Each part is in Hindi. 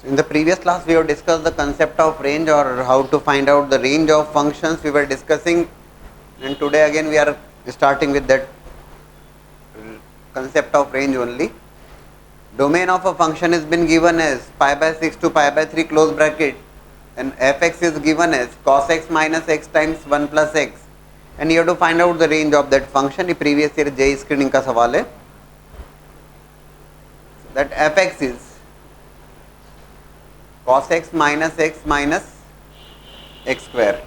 In the previous class, we have discussed the concept of range or how to find out the range of functions we were discussing, and today again we are starting with that concept of range only. Domain of a function has been given as pi by 6 to pi by 3 close bracket, and fx is given as cos x minus x times 1 plus x, and you have to find out the range of that function. The previous year JEE screening का सवाल है. That fx is cos x minus x square.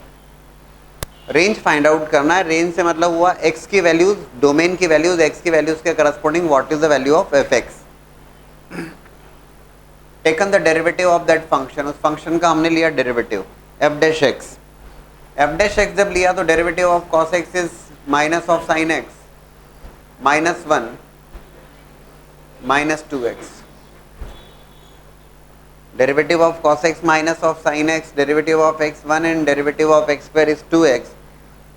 Range find out करना है. रेंज से मतलब हुआ x की वैल्यूज, डोमेन की वैल्यूज, x की वैल्यूज के corresponding what is the value of fx. Taken the derivative of that function, उस फंक्शन का हमने लिया derivative f dash x. f dash x जब लिया तो derivative of cos x is minus of sin x minus 1 minus 2x. Derivative of cos x minus of sin x, derivative of x1 and derivative of x square is 2x.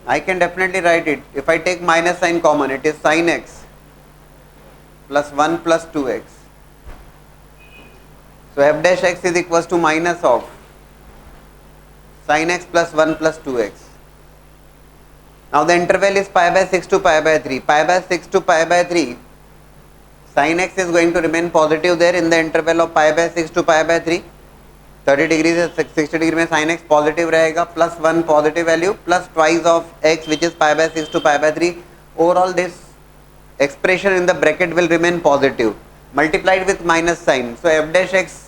I can definitely write it. If I take minus sign common, it is sin x plus 1 plus 2x. So f dash x is equals to minus of sin x plus 1 plus 2x. Now the interval is pi by 6 to pi by 3. Pi by 6 to pi by 3. Sin x is going to remain positive there in the interval of pi by 6 to pi by 3. 30 degree से 60 डिग्री में sin x पॉजिटिव रहेगा, plus 1 positive value plus twice of x which is pi by 6 to pi by 3. Overall this expression in the bracket will remain positive multiplied with minus sign. So f dash x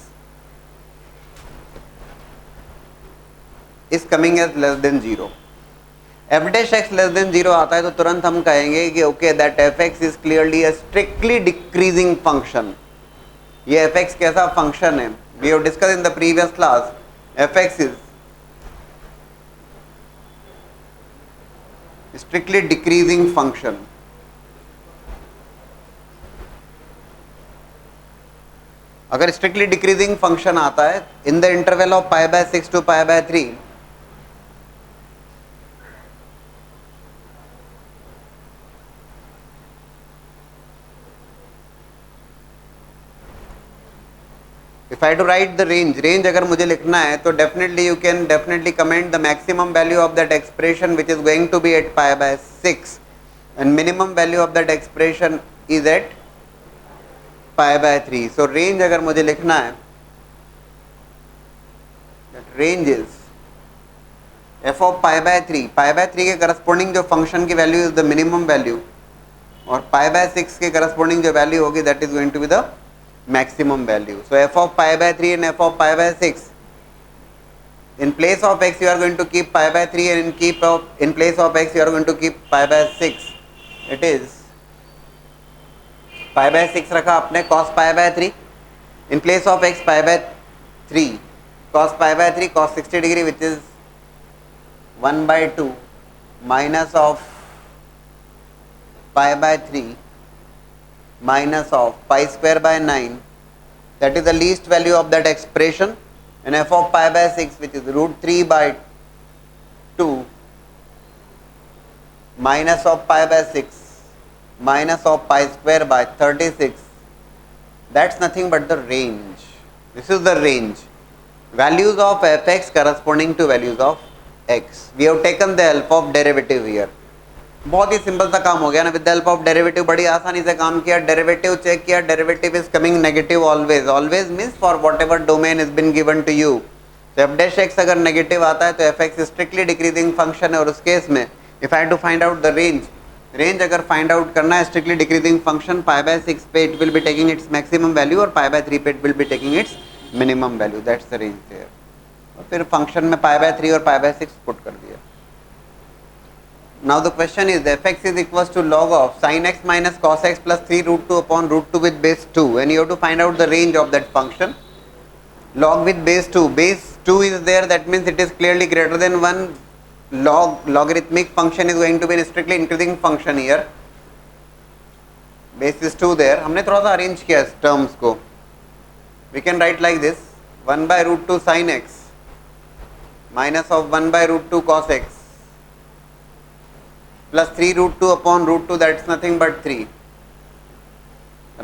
is coming as less than 0. f dash x less than 0 आता है तो तुरंत हम कहेंगे कि okay that fx is clearly a strictly decreasing function. ये fx कैसा फंक्शन है? We have discuss in the previous class. fx is strictly decreasing function. अगर स्ट्रिक्टली डिक्रीजिंग फंक्शन आता है in the interval of pi by 6 to pi by 3, if I to write the range अगर मुझे लिखना है तो definitely you can definitely comment the maximum value of that expression which is going to be at pi by 6 and minimum value of that expression is at pi by 3. So range अगर मुझे लिखना है that range is f of pi by 3. pi by 3 के corresponding जो function की value is the minimum value और pi by 6 के corresponding जो value होगी that is going to be the maximum value. So f of pi by 3 and f of pi by 6, in place of x you are going to keep pi by 3 and in place of x you are going to keep pi by 6. It is pi by 6 रखा आपने cos pi by 3, in place of x pi by 3 cos pi by 3 cos 60 degree which is 1 by 2 minus of pi by 3 minus of pi square by 9, that is the least value of that expression, and f of pi by 6 which is root 3 by 2 minus of pi by 6 minus of pi square by 36, that's nothing but the range. This is the range. Values of fx corresponding to values of x. We have taken the help of derivative here. बहुत ही सिंपल सा काम हो गया ना. With the help of derivative बड़ी आसानी से काम किया. डेरिवेटिव चेक किया. Derivative is coming negative always. Always means for whatever domain is been given to you. तो एफ डैश एक्स अगर नेगेटिव आता है तो f x strictly decreasing function है. और उस केस में if I to find out the range, range अगर फाइंड आउट करना है strictly decreasing function, pi by 6 पे it will be taking its maximum value और पाई बाय 3 पे it will be taking its minimum value. That's the range there. और फिर फंक्शन में पाई बाय 3 और पाई बाय 6 पुट कर दिया. Now the question is fx is equals to log of sin x minus cos x plus 3 root 2 upon root 2 with base 2, and you have to find out the range of that function. Log with base 2. Base 2 is there, that means it is clearly greater than 1. Logarithmic function is going to be a strictly increasing function here. Base is 2 there. हमने थोड़ा सा अरेंज किया टर्म्स को. We can write like this: 1 by root 2 sin x minus of 1 by root 2 cos x plus 3 root 2 upon root 2, that's nothing but 3,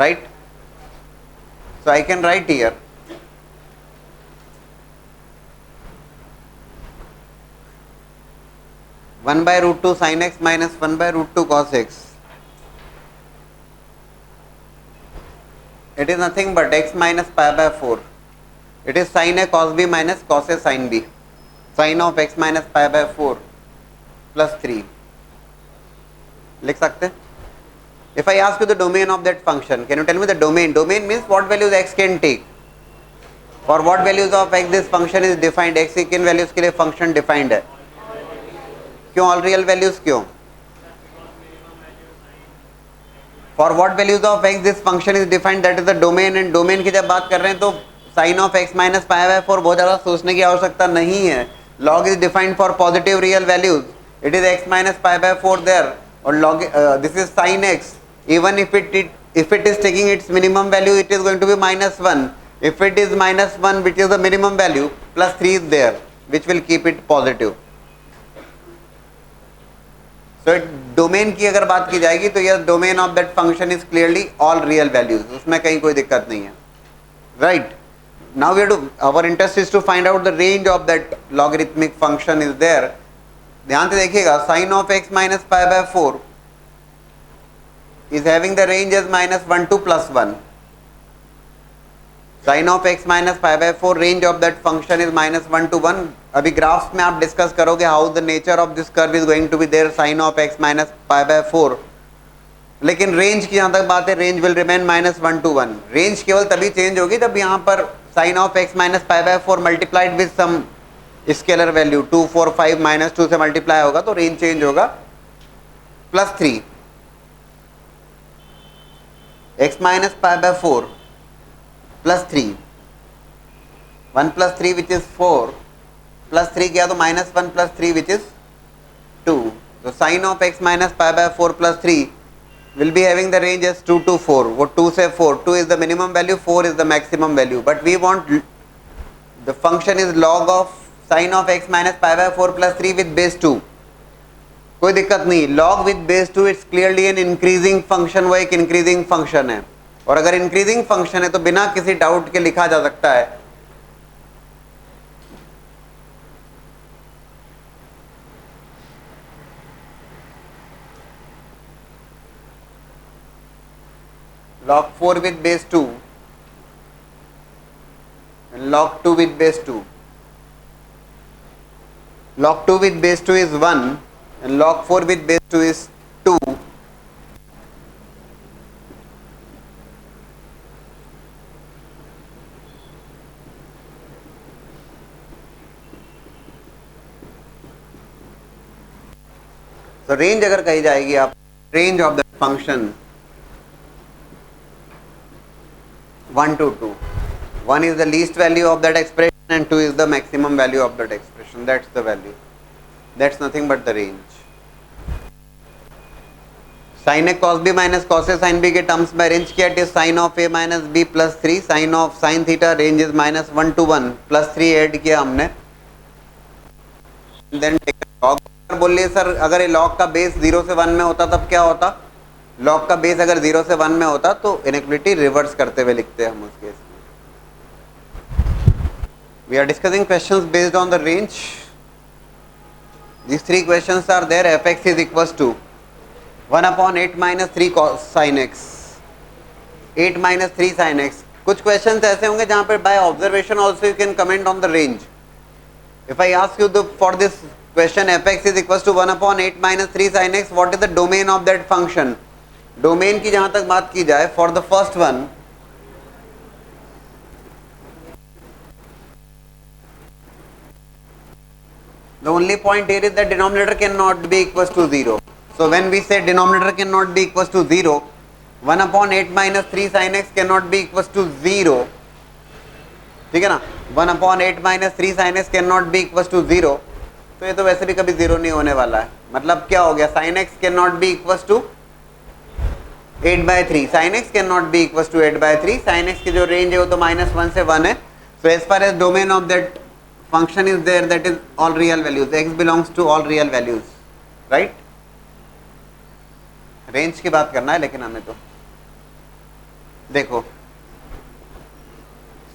right? So I can write here 1 by root 2 sin x minus 1 by root 2 cos x. It is nothing but x minus pi by 4. It is sin a cos b minus cos a sin b. Sin of x minus pi by 4 plus 3. लिख सकते हैं. If I ask you the domain of that function, can you tell me the domain? Domain means what values x can take. For what values of x this function is defined. x की किन values के लिए function defined है. क्यों all real values क्यों? For what values of x this function is defined, that is the domain. And domain की जब बात कर रहे हैं तो sin of x minus pi by 4 बहुत ज़्यादा सोचने की आवश्यकता नहीं है. Log is defined for positive real values. It is x minus pi by 4 there. और log this is sin x. Even if it is taking its minimum value, it is going to be minus 1. If it is minus 1, which is the minimum value, plus 3 is there, which will keep it positive. So domain की अगर बात की जाएगी तो यह domain of that function is clearly all real values. उसमें कहीं कोई दिक्कत नहीं है. Right? Now we have to, our interest is to find out the range of that logarithmic function is there. ध्यान से देखिएगा, sin of x minus pi by 4 is having the range as minus 1 to plus 1. Sin of x minus pi by 4 range of that function is minus 1 to 1. अभी ग्राफ्स में आप डिस्कस करोगे how the nature of this curve is going to be there, sin of x minus pi by 4. लेकिन रेंज की जहां तक बात है, range will remain minus 1 to 1. Range केवल तभी चेंज होगी जब यहाँ पर sin of x minus pi by 4 multiplied with some scalar value 2 4 5 minus 2 से मल्टीप्लाई होगा तो रेंज चेंज होगा. Plus 3 x minus pi by 4 plus 3 1 plus 3 which is 4 plus 3 किया तो minus 1 plus 3 which is 2. So sin of x minus pi by 4 plus 3 will be having the range as 2 to 4. वो 2 से 4, 2 is the minimum value, 4 is the maximum value. But we want the function is log of sin of x minus pi by 4 plus 3 with base 2. कोई दिक्कत नहीं. log with base 2 it's clearly an increasing function. वो एक increasing function है और अगर increasing function है तो बिना किसी डाउट के लिखा जा सकता है log 4 with base 2 and log 2 with base 2. log 2 with base 2 is 1 and log 4 with base 2 is 2. तो रेंज अगर कही जाएगी आप, range of the function 1 to 2. 1 is the least value of that expression and 2 is the maximum value of that expression. That's the value. That's nothing but the range. Sin a cos b minus cos a sin b के टर्म्स में अरेंज किया, it is sin of a minus b plus 3 sin of sin theta range is minus 1 to 1 plus 3 add किया हमने. Then take log. बोल लिए सर अगर ये log का बेस 0 से 1 में होता तब क्या होता. log का बेस अगर 0 से 1 में होता तो इनइक्वालिटी रिवर्स करते हुए लिखते हैं हम उस केस में. We are discussing questions based on the range. These three questions are there. fx is equals to 1 upon 8 minus 3 cos sin x, 8 minus 3 sin x. कुछ questions ऐसे होंगे जहाँ पर by observation also you can comment on the range. If I ask you for this question fx is equals to 1 upon 8 minus 3 sin x, what is the domain of that function? Domain की जहाँ तक बात की जाए, for the first one, the only point here is that denominator cannot be equals to 0. So when we say denominator cannot be equals to 0, 1 upon 8 minus 3 sin x cannot be equals to 0. ठीक है ना. 1 upon 8 minus 3 sin x cannot be equals to 0. तो ये तो वैसे भी कभी 0 नहीं होने वाला है. मतलब क्या हो गया, sin x cannot be equals to 8 by 3. sin x cannot be equals to 8 by 3. sin x की जो रेंज है वो तो minus 1 से 1 है. So as far as domain of that function is there, that is all real values. x belongs to all real values, right? Range की बात करना है लेकिन हमें तो देखो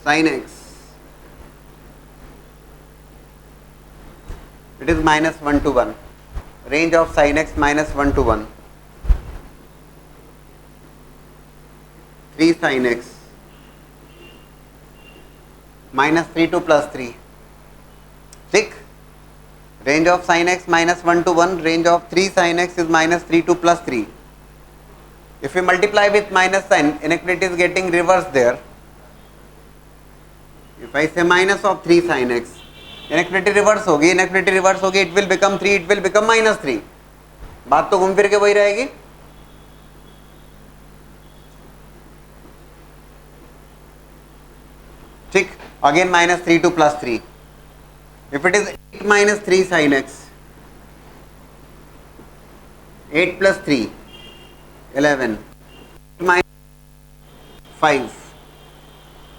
sin x it is minus 1 to 1. range of sin x minus 1 to 1, 3 sin x minus 3 to plus 3, ठीक. Range of sin x minus 1 to 1, range of 3 sin x is minus 3 to plus 3. If we multiply with minus sign, inequality is getting reversed there. If I say minus of 3 sin x, inequality reverse होगी, inequality reverse होगी, it will become 3, it will become minus 3. बात तो घूम फिर के वही रहेगी. ठीक. Again minus 3 to plus 3. If it is 8 minus 3 sin x, 8 plus 3, 11, minus 5.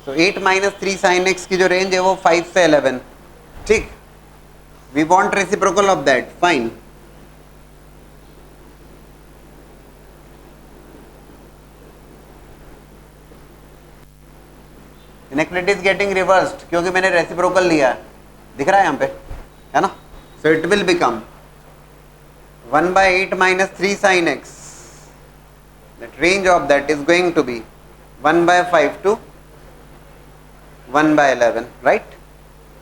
So 8 minus 3 sin x की जो रेंज है वो 5 से 11. ठीक. We want reciprocal of that. Fine. Inequality is getting reversed क्योंकि मैंने reciprocal लिया है. दिख रहा है यहाँ पे, है ना? So it will become 1 by 8 minus 3 sin x. That range of that is going to be 1 by 5 to 1 by 11, right?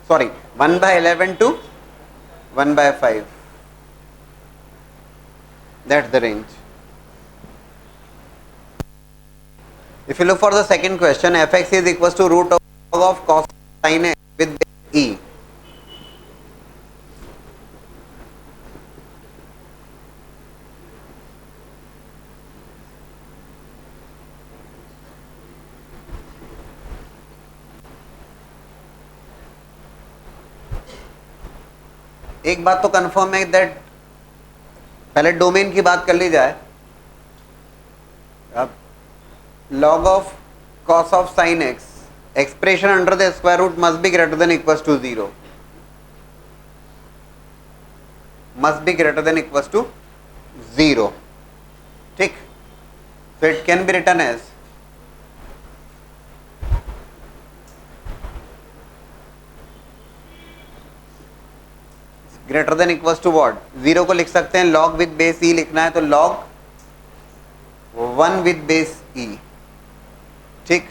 Sorry, 1 by 11 to 1 by 5. That's the range. If you look for the second question, fx is equals to root of cos sin x with base e. एक बात तो कंफर्म है दैट पहले डोमेन की बात कर ली जाए. अब log of cos of sin x expression under the square root must be greater than equals to 0. Must be greater than equals to 0. ठीक. So it can be written as greater than equals to what? 0 को लिख सकते हैं log with base e लिखना है तो log 1 with base e. ठीक.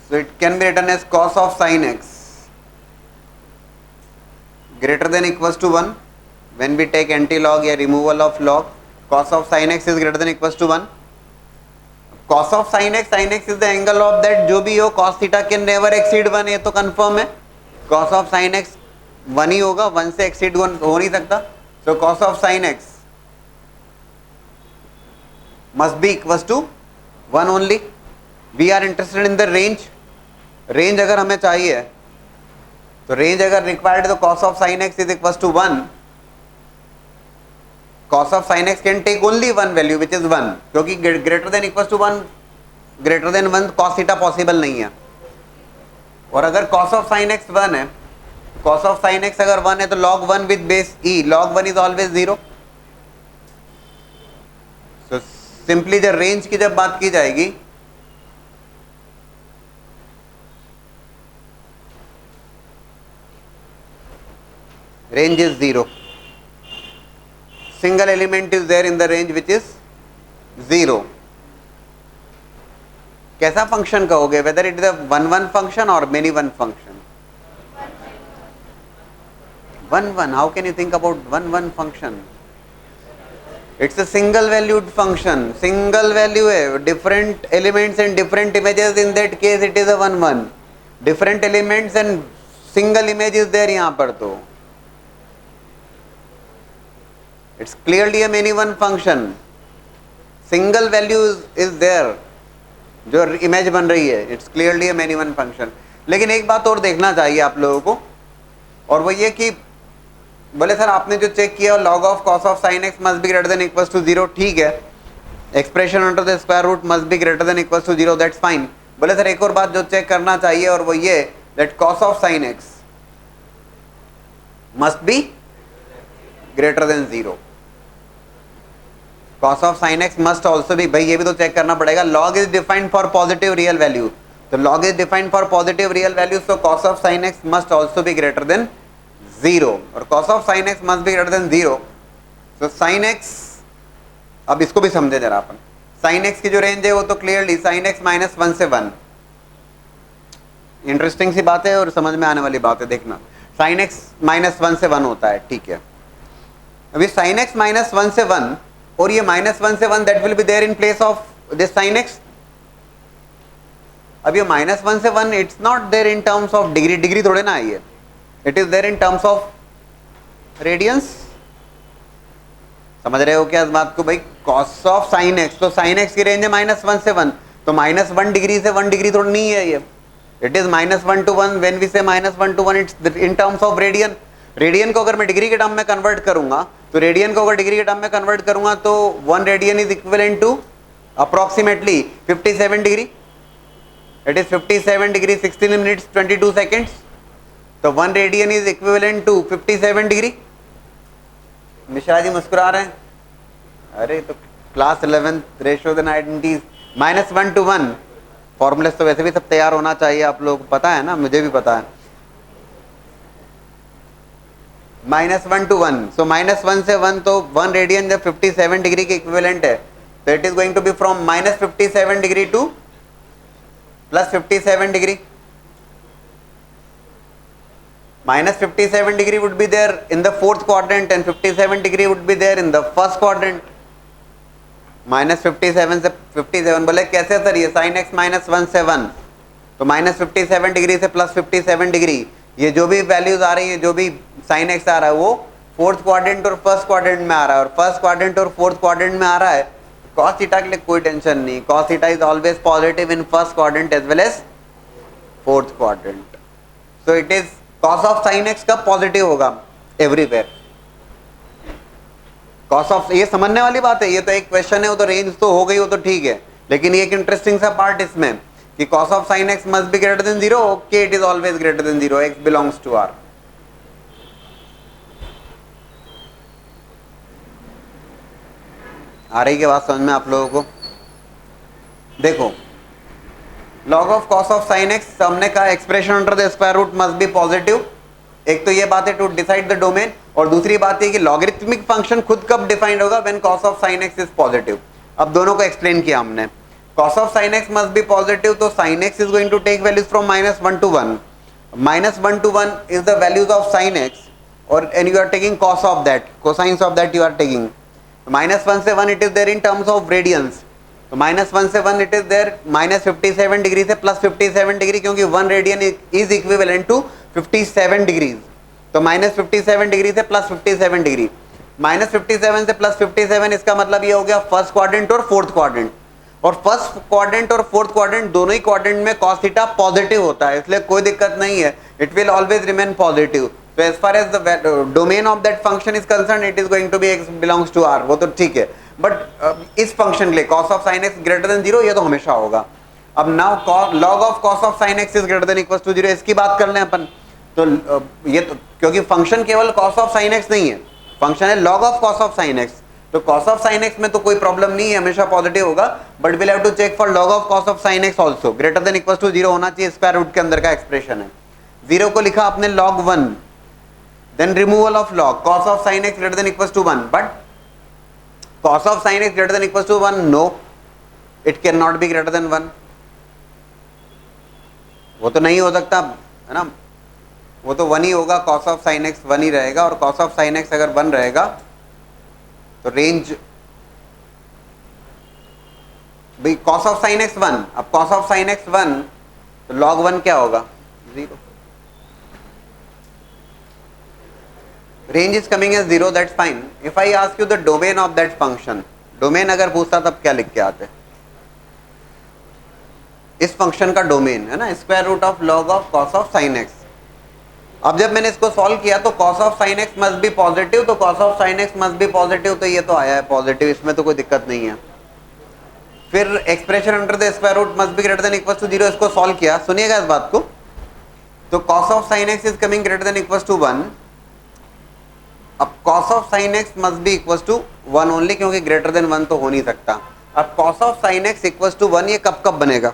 So it can be written as cos of sin x greater than equals to 1 when we take anti-log या removal of log. Cos of sin x is greater than equals to 1. Cos of sin x is the angle of that जो भी हो. cos theta can never exceed 1, ये तो confirm है. cos of sin x 1 ही होगा, 1 से exceed 1 हो नहीं सकता. So cos of sin x must be equals to 1 only. We are interested in the range. Range अगर हमें चाहिए तो range अगर required तो cos of sin x is equals to 1. Cos of sin x can take only one value which is 1 क्योंकि greater than equals to 1 greater than 1 cos theta possible नहीं है. और अगर cos of sin x 1 है, cos of sin x अगर 1 है तो log 1 with base e, log 1 is always 0. So simply जब रेंज की जब बात की जाएगी range is 0. Single element is there in the range which is 0. कैसा फंक्शन कहोगे? Whether it is a 1-1 function और many one function? 1-1. How can you think about 1-1 function? It's a single valued function. Single value है. Different elements and different images. In that case, it is a 1-1. Different elements and single image is there यहाँ पर तो. It's clearly a many one function. Single value is there. जो image बन रही है. It's clearly a many one function. लेकिन एक बात और देखना चाहिए आप लोगों को, और वो ये कि बोले सर आपने जो चेक किया log of cos of sin x must be greater than equals to 0. ठीक है. Expression under the square root must be greater than equals to 0. That's fine. बोले सर एक और बात जो चेक करना चाहिए और वो ये that cos of sin x must be greater than 0. cos of sin x must also be, भाई ये भी तो चेक करना पड़ेगा. log is defined for positive real value, तो log is defined for positive real value, so cos of sin x must also be greater than 0 और cos of sin x must be greater than 0. So sin x, अब इसको भी समझे जरा अपन. sin x की जो रेंज है वो तो क्लियरली sin x माइनस 1 से 1. इंटरेस्टिंग सी बात है और समझ में आने वाली बात है, देखना. sin x माइनस 1 से 1 होता है, ठीक है. अभी sin x माइनस 1 से 1 और ये माइनस 1 से 1 that will be there in place of this sin x. अब ये माइनस 1 से 1 it's not there in terms of degree, degree थोड़े ना आई है, it is there in terms of radians. समझ रहे हो क्या इस बात को भाई? cos ऑफ sin x, तो sin x की रेंज है माइनस 1 से 1, तो माइनस 1 डिग्री से 1 डिग्री थोड़ी नहीं है ये. It is minus 1 to 1. When we say minus 1 to 1 it's in terms of radian. Radian को अगर मैं डिग्री के टर्म में कन्वर्ट करूंगा, तो रेडियन को अगर डिग्री के टर्म में कन्वर्ट करूंगा तो 1 radian is equivalent to approximately 57 degree. It is 57 degree 16 minutes 22 seconds. तो 1 radian is equivalent to 57 degree. Mishra ji मुस्कुरा रहे हैं. अरे तो class 11th ratios and identities minus 1 to 1 formulas तो वैसे भी सब तैयार होना चाहिए, आप लोग को पता है ना, मुझे भी पता है. माइनस 1 to 1, सो माइनस 1 से 1, तो 1 रेडियन जब 57 डिग्री के इक्विवेलेंट है तो it is going to be from minus 57 degree to plus 57 degree. Minus 57 degree would be there in the fourth quadrant and 57 degree would be there in the first quadrant. Minus 57 से 57, बोले कैसे सर ये sin x माइनस 1 से 1, तो माइनस 57 डिग्री से प्लस 57 डिग्री, ये जो भी वैल्यूज आ रही है, जो भी sin x आ रहा है वो फोर्थ क्वाड्रेंट और फर्स्ट क्वाड्रेंट में आ रहा है, और फर्स्ट क्वाड्रेंट और फोर्थ क्वाड्रेंट में आ रहा है. cos थीटा के लिए कोई टेंशन नहीं, cos theta is always positive in first quadrant as well as fourth quadrant. So it is cos of sin x कब पॉजिटिव होगा? एवरीवेयर. cos ऑफ, ये समझने वाली बात है, ये तो एक क्वेश्चन है, वो तो रेंज तो हो गई, वो तो ठीक है, लेकिन ये एक इंटरेस्टिंग सा पार्ट इसमें कि cos of sin x must be greater than 0. Okay, it is always greater than 0, x belongs to R. आ रही क्या बात समझ में आप लोगों को? देखो, log of cos of sin x हमने कहा expression under the square root must be positive. एक तो ये बात है टू डिसाइड द डोमेन, और दूसरी बात है कि लॉगरिथमिक फंक्शन खुद कब डिफाइंड होगा? When cos of sin x is positive. अब दोनों को एक्सप्लेन किया हमने. cos of sin x must be positive, तो sin x is going to take values from minus 1 to 1. Minus 1 to 1 is the values of sin x, और and you are taking cos of that, cosines of that you are taking. Minus 1 से 1 it is there in terms of radians, तो माइनस 1 से 1 it is there minus 57 degree से प्लस 57 डिग्री, क्योंकि 1 radian is equivalent to 57 degrees. तो माइनस 57 डिग्री से प्लस 57 डिग्री, माइनस 57 से प्लस 57, इसका मतलब ये हो गया फर्स्ट क्वाड्रेंट और फोर्थ क्वाड्रेंट. और फर्स्ट क्वाड्रेंट और फोर्थ क्वाड्रेंट दोनों ही क्वाड्रेंट में cos थीटा पॉजिटिव होता है, इसलिए कोई दिक्कत नहीं है, it will always remain positive. So as far as the domain of that function is concerned, it is going to be x belongs to R, वो तो ठीक है. बट इस फंक्शन के लिए cos of sin x greater than 0 ये तो हमेशा होगा. अब now log of cos of sin x is greater than equal to 0, इसकी बात कर लें अपन. तो ये तो क्योंकि फंक्शन केवल cos of sin x नहीं है, फंक्शन है log of cos of sin x, तो cos of sin x में तो कोई प्रॉब्लम नहीं है, हमेशा पॉजिटिव होगा. But will have to check for log of cos of sin x also greater than equal to 0 होना चाहिए. स्क्वायर रूट के अंदर का एक्सप्रेशन है. 0 को लिखा आपने log 1, then removal of log cos of sin x greater than equals to 1, but cos of sin x greater than equals to 1, no, it cannot be greater than 1. वो तो नहीं हो सकता है ना, वो तो 1 ही होगा, cos of sin x 1 ही रहेगा, और cos of sin x अगर 1 रहेगा तो रेंज भाई cos of sin x 1, अब cos of sin x 1 तो log 1 क्या होगा? 0. Range is coming as 0, that's fine. If I ask you the domain of that function, domain अगर पूछता तब क्या लिख के आते? इस फंक्शन का डोमेन है ना square root of log of cos of sin x. अब जब मैंने इसको सॉल्व किया तो cos of sin x must be positive, तो cos of sin x must be positive, तो ये तो आया है पॉजिटिव, इसमें तो कोई दिक्कत नहीं है. फिर expression under the square root must be greater than equal to 0, इसको सॉल्व किया. सुनिएगा इस बात को, तो cos of sin x is coming greater than equal to 1. अब cos of sin x must be equal to 1 only, क्योंकि ग्रेटर देन 1 तो हो नहीं सकता. अब cos of sin x equal to 1 ये कब कब बनेगा?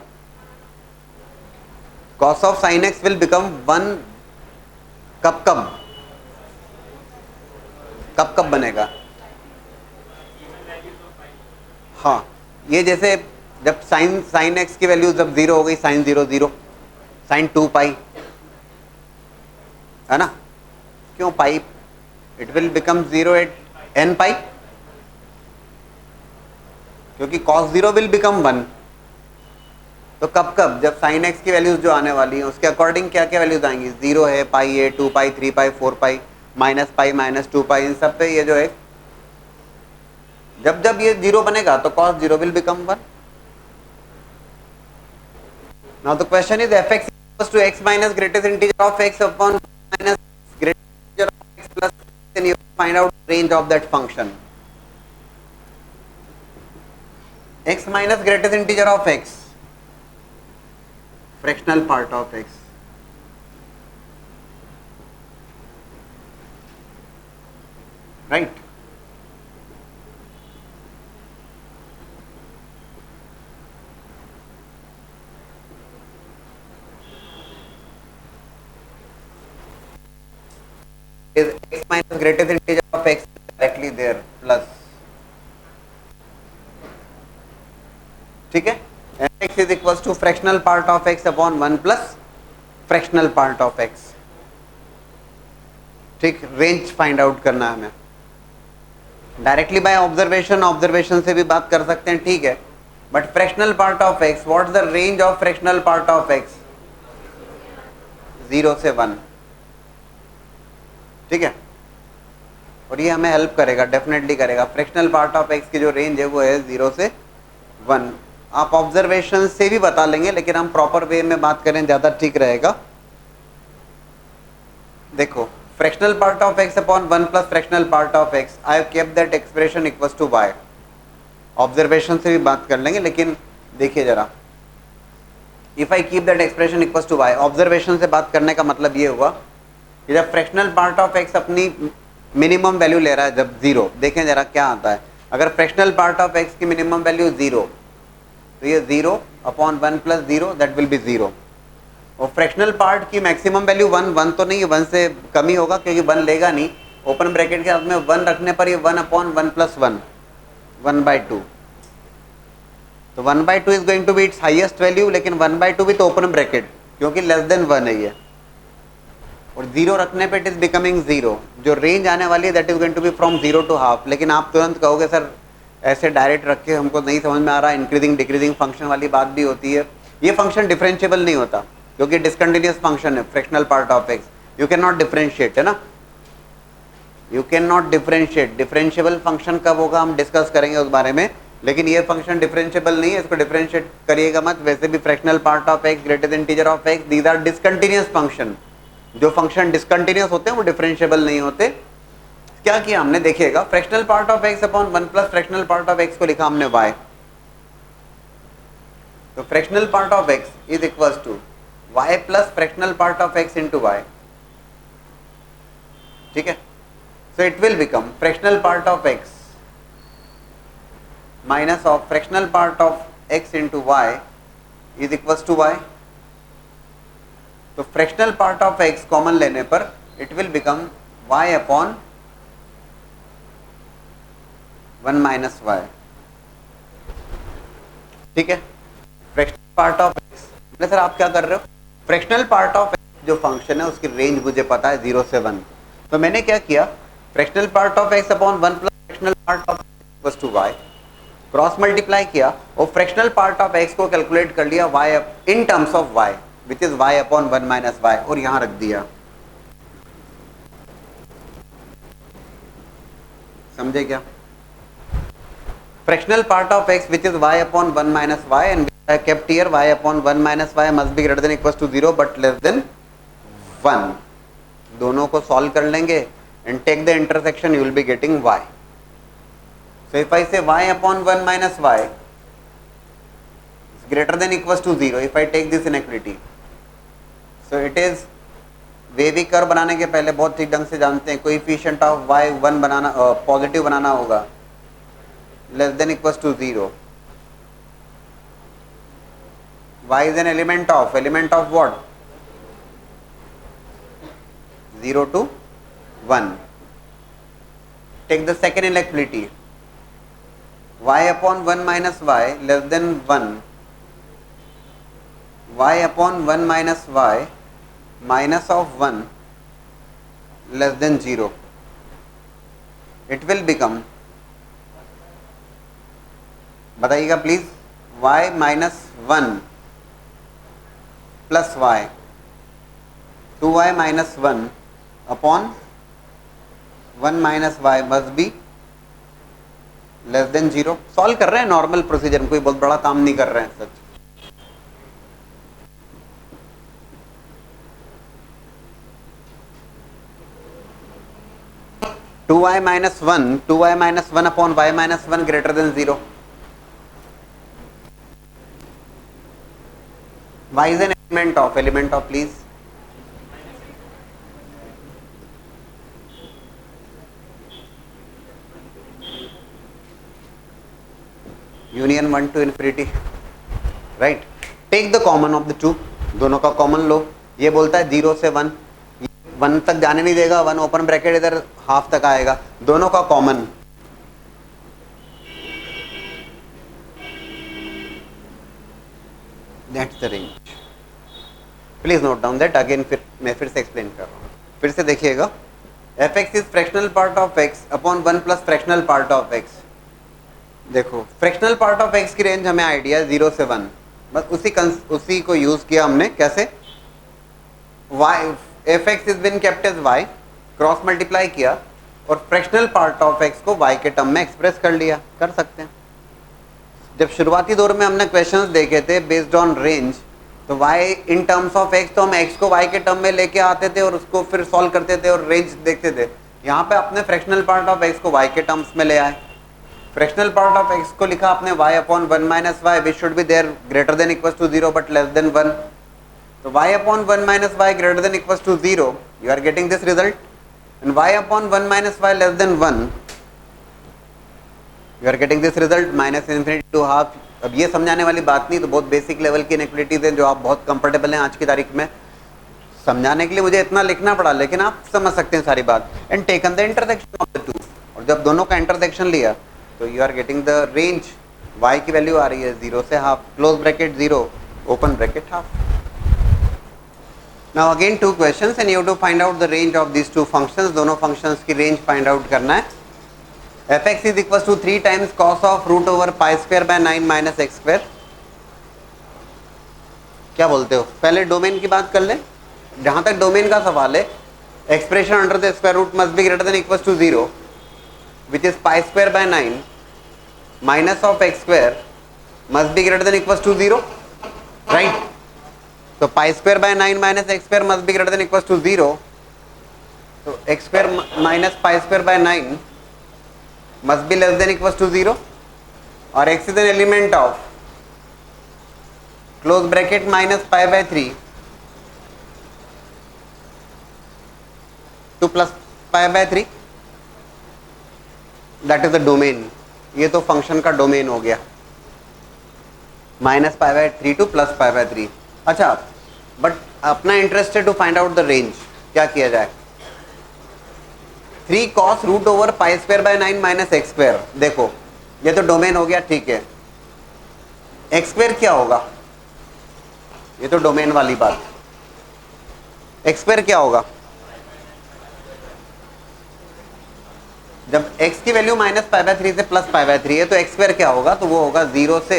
cos of sin x will become 1 कब कब? कब कब बनेगा? हाँ, ये जैसे जब साइन एक्स की वैल्यू जब 0 हो गई, साइन 0 0, साइन 2 पाई, है ना? क्यों pi? It will become 0 at n pi, क्योंकि cos 0 विल बिकम 1। तो कब कब? जब साइन एक्स की वैल्यूज जो आने वाली है उसके अकॉर्डिंग क्या क्या वैल्यूज आएंगी? 0 है, पाई है, 2 पाई, 3 पाई, 4 पाई, पाई, -2 पाई, इन सब पे ये जो है जब जब ये 0 बनेगा तो cos 0 will become 1। Now the question is fx equals to x minus greatest integer of x upon minus greatest integer of x plus, then you find out range of that function. X minus greatest integer of x, fractional part of x, right? Is x minus greatest integer of x directly there plus, ठीक है? x is equals to fractional part of x upon 1 plus fractional part of x, ठीक? रेंज फाइंड आउट करना है हमें डायरेक्टली बाय ऑब्जर्वेशन, ऑब्जर्वेशन से भी बात कर सकते हैं, ठीक है? But fractional part of x, what is the range of fractional part of x? 0 से 1, ठीक है? और ये हमें हेल्प करेगा, डेफिनेटली करेगा। फ्रैक्शनल पार्ट ऑफ x की जो रेंज है वो है 0 से 1। आप ऑब्जर्वेशन से भी बता लेंगे, लेकिन हम प्रॉपर वे में बात करें ज़्यादा ठीक रहेगा। देखो, fractional part of x upon 1 plus fractional part of x, I have kept that expression equals to y। Observation से भी बात कर लेंगे, लेकिन देखिए जरा, if I keep that expression equals to y, observation से बात करने का मतलब ये हुआ कि जब फ्रैक्शनल पार्ट ऑफ x अपनी मिनिमम वैल्यू ले रहा है जब 0, देखें जरा क्या आता है। अगर फ्रैक्शनल पार्ट ऑफ x की मिनिमम वैल्यू 0, तो ये 0 upon 1 plus 0, that will B 0। और फ्रैक्शनल पार्ट की मैक्सिमम वैल्यू 1 तो नहीं है, 1 से कम ही होगा, क्योंकि 1 लेगा नहीं। ओपन ब्रैकेट के साथ में 1 रखने पर ये 1 अपॉन 1 प्लस 1, 1/2। तो 1/2 is going to be its highest value, लेकिन 1/2 विथ ओपन ब्रैकेट, क्योंकि लेस देन 1 है ये। और 0 रखने पे इट इज बिकमिंग 0। जो रेंज आने वाली है that is going to be from 0 to half. लेकिन आप तुरंत कहोगे सर ऐसे डायरेक्ट रख के हमको नहीं समझ में आ रहा, इंक्रीजिंग डिक्रीजिंग फंक्शन वाली बात भी होती है। ये फंक्शन डिफरेंशिएबल नहीं होता, क्योंकि डिसकंटिन्यूअस फंक्शन है fractional part of x। You can not differentiate, है ना? You can not differentiate. Differentiable function कब होगा हम डिस्कस करेंगे उस बारे में, लेकिन ये फंक्शन डिफरेंशिएबल नहीं है, इसको डिफरेंशिएट करिएगा मत। वैसे भी fractional part of x, greatest integer of x, these are discontinuous function. जो फंक्शन डिसकंटिन्यूअस होते हैं वो डिफरेंशिएबल नहीं होते। क्या किया हमने, देखिएगा, fractional part of x upon 1 plus fractional part of x को लिखा हमने y। तो fractional part of x is equals to y plus fractional part of x into y, ठीक है? So it will become fractional part of x minus of fractional part of x into y is equals to y। तो fractional part of x common लेने पर it will become y upon 1 minus y, ठीक है? Fractional part of x, sir आप क्या कर रहे हो? फ्रैक्शनल पार्ट ऑफ x जो फंक्शन है उसकी रेंज मुझे पता है 0 से 1। तो मैंने क्या किया, fractional part of x upon 1 plus fractional part of x to y, cross multiply किया और फ्रैक्शनल पार्ट ऑफ x को कैलकुलेट कर लिया y in terms of y, which is y upon 1 minus y, और यहां रख दिया। समझे क्या? Fractional part of x which is y upon 1 minus y, and I kept here y upon 1 minus y must be greater than equals to 0 but less than 1। दोनों को सॉल्व कर लेंगे and take the intersection, you will be getting y। So if I say y upon 1 minus y is greater than equals to 0, if I take this inequality, so it is, wavy curve बनाने के पहले बहुत ठीक ढंग से जानते हैं कोएफिशिएंट ऑफ y 1 बनाना, पॉजिटिव बनाना होगा, less than equals to 0। y is an element of what? 0 to 1। Take the second inequality, y upon 1 minus y less than 1, y upon 1 minus y minus of 1 less than 0. It will become, बताइएगा please, y minus 1 plus y, 2y minus 1 upon 1 minus y must be less than 0. Solve कर रहे हैं नॉर्मल प्रोसीजर, कोई बहुत बड़ा काम नहीं कर रहे हैं सच. Two y minus one upon y minus one greater than 0. y is an element of please. Union 1 to infinity, right. Take the common of the two, दोनों का कॉमन लो. ये बोलता है 0 से 1, 1 तक जाने नहीं देगा, 1 ओपन ब्रैकेट इधर हाफ तक आएगा, दोनों का common. That's the range. Please note down that. Again मैं फिर से एक्सप्लेन कर रहा हूँ, फिर से देखिएगा. F x is fractional part of x upon 1 plus fractional part of x. देखो फ्रैक्शनल पार्ट ऑफ एक्स की रेंज हमें आइडिया है 0 से 1, बस उसी को यूज किया हमने. कैसे? Y f x is been kept as y, cross multiply किया और फ्रैक्शनल पार्ट ऑफ एक्स को वाई के टर्म में एक्सप्रेस कर लिया. कर सकते हैं. जब शुरुआती दौर में हमने क्वेश्चंस देखे थे बेस्ड ऑन रेंज, तो y in terms of x, तो हम एक्स को वाई के टर्म में लेके आते थे और उसको फिर सॉल्व करते थे और रेंज देखते थे. यहाँ पे अपने फ्रैक्शनल पार्ट ऑफ एक्स को वाई के टर्म्स में ले आए. फ्रैक्शनल पार्ट ऑफ एक्स को लिखा आपने y upon 1 minus y, which should be there greater than equal to 0 but less than 1. तो y upon 1 minus y greater than equal to 0, you are getting this result. And y upon 1 minus y less than 1, you are getting this result minus infinity to half. अब ये समझाने वाली बात नहीं, तो बहुत बेसिक लेवल की इनइक्वालिटीज हैं जो आप बहुत कंफर्टेबल हैं आज की तारीख में. समझाने के लिए मुझे इतना लिखना पड़ा, लेकिन आप समझ सकते हैं सारी बात. And taken the intersection of the two, और जब दोनों का इंटरसेक्शन लिया तो you are getting the range. y की वैल्यू आ रही है 0 से half, close bracket 0 open bracket half. Now again two questions and you have to find out the range of this two functions. दोनों फंक्शंस की रेंज फाइंड आउट करना है. F x is equal to 3 times cos of root over pi square by 9 minus x square. क्या बोलते हो? पहले डोमेन की बात कर लें. जहां तक डोमेन का सवाल है, expression under the square root must be greater than equal to 0, which is pi square by 9 minus of x square must be greater than equals to 0, right? So pi square by 9 minus x square must be greater than equals to 0. So x square minus pi square by 9 must be less than equals to 0, or x is an element of close bracket minus pi by 3 to plus pi by 3. That is the domain. ये तो फंक्शन का डोमेन हो गया, minus pi by 3 to plus pi by 3. अच्छा, बट अपना इंटरेस्ट है to find out the range. क्या किया जाए? 3 cos root over pi square by 9 minus x square. देखो ये तो डोमेन हो गया, ठीक है. एक्स स्क्वायर क्या होगा? ये तो डोमेन वाली बात. एक्स स्क्वायर क्या होगा? जब x की वैल्यू माइनस पाई बाय 3 से प्लस पाई बाय 3 है, तो एक्स स्क्वायर क्या होगा? तो वो होगा 0 से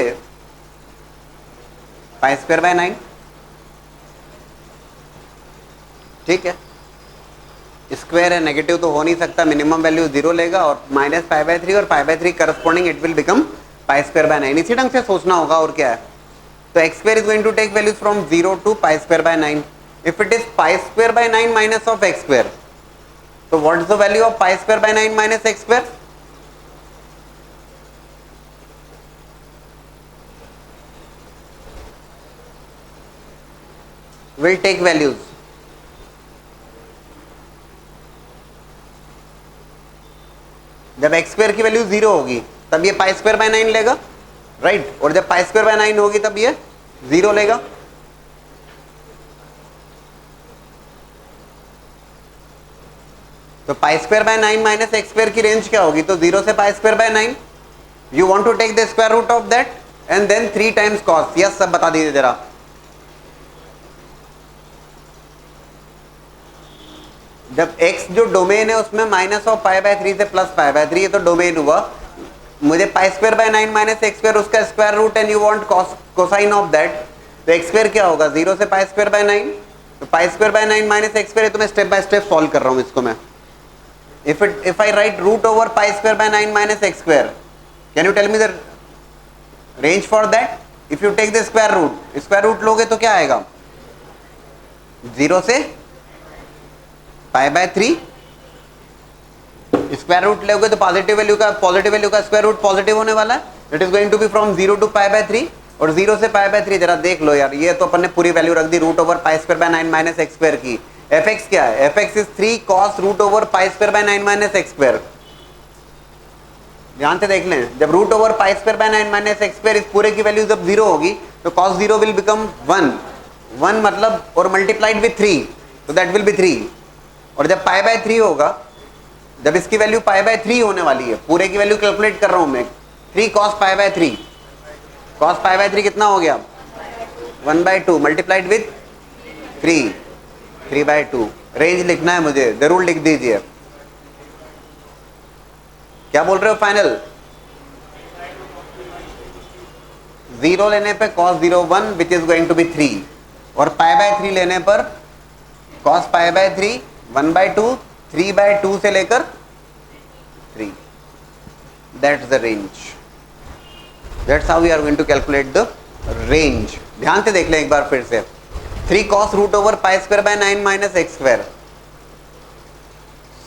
पाई स्क्वायर बाय 9. ठीक है, स्क्वायर है, नेगेटिव तो हो नहीं सकता, मिनिमम वैल्यू 0 लेगा और माइनस पाई बाय 3 और pi by 3 corresponding it will become pi square by 9. इसी ढंग से सोचना होगा, और क्या है. तो x square is going to take values from 0 to pi square by 9. If it is pi square by 9 minus of x square, so what is the value of pi square by 9 minus x square? Will take values. जब x square की वैल्यू 0 होगी तब ये pi square by 9 लेगा, राइट. और जब pi square by 9 होगी तब ये 0 लेगा. तो pi square by 9 minus x square की रेंज क्या होगी? तो 0 से pi square by 9. You want to take the square root of that and then 3 times cos. Yes, सब बता दीजिए जरा. जब x जो डोमेन है उसमें माइनस ऑफ पाई बाय 3 से प्लस पाई बाय 3, ये तो डोमेन हुआ. मुझे pi square by 9 minus x square उसका square root and you want cosine of that. तो एक्स स्क्वायर क्या होगा? 0 से पाई स्क्वायर बाय 9. तो pi square by 9 minus x square, तो मैं स्टेप बाय स्टेप सॉल्व कर रहा हूं इसको मैं. If I write root over pi square by 9 minus x square, can you tell me the range for that? If you take the square root लोगे तो क्या आएगा? 0 से पाई बाय 3. स्क्वायर रूट लोगे तो पॉजिटिव वैल्यू का स्क्वायर रूट पॉजिटिव होने वाला है. It is going to be from 0 to pi by 3. और 0 से पाई बाय 3 जरा देख लो यार, ये तो अपन ने पूरी वैल्यू रख दी root over pi square by 9 minus x square की. एफ एक्स क्या है? F x is 3 cos root over pi square by 9 minus x square. ध्यान से देख लें, जब root over pi square by 9 minus x square इस पूरे की वैल्यू जब 0 होगी तो cos 0 विल बिकम 1 मतलब, और मल्टीप्लाइड विथ 3, तो दैट विल बी 3. और जब पाई बाय 3 होगा, जब इसकी वैल्यू पाई बाय 3 होने वाली है, पूरे की वैल्यू कैलकुलेट कर रहा हूं मैं, 3 cos pi by 3. cos pi by 3 कितना हो गया? 1/2 मल्टीप्लाइड विथ 3/2. रेंज लिखना है मुझे, जरूर लिख दीजिए. क्या बोल रहे हो फाइनल? 0 लेने पे cos 0 1 which is going to be 3, और पाई बाय 3 लेने पर cos पाई बाय 3 1/2, 3/2 से लेकर 3. That's the range. That's how we are going to calculate the range. ध्यान से देख लें एक बार फिर से. 3 cos root over pi square by 9 minus x square.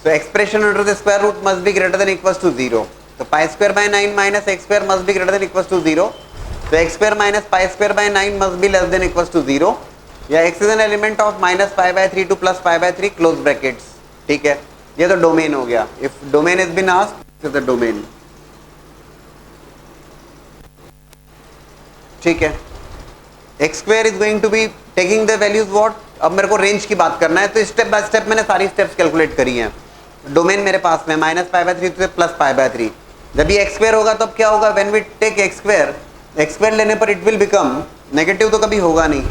So expression under the square root must be greater than equals to 0. So pi square by 9 minus x square must be greater than equals to 0. So x square minus pi square by 9 must be less than equals to 0. या x is an element of minus pi by 3 to plus pi by 3 close brackets. ठीक है, ये तो डोमेन हो गया. If domain has been asked, this is the domain. ठीक है, x square is going to be taking the values what? अब मेरे को रेंज की बात करना है, तो स्टेप बाय स्टेप मैंने सारी स्टेप्स कैलकुलेट करी हैं. डोमेन मेरे पास में माइनस पाई बाय 3 से प्लस पाई बाय 3. जब ये एक्स स्क्वायर होगा तब क्या होगा? When we take x square लेने पर इट विल बिकम नेगेटिव, तो कभी होगा नहीं.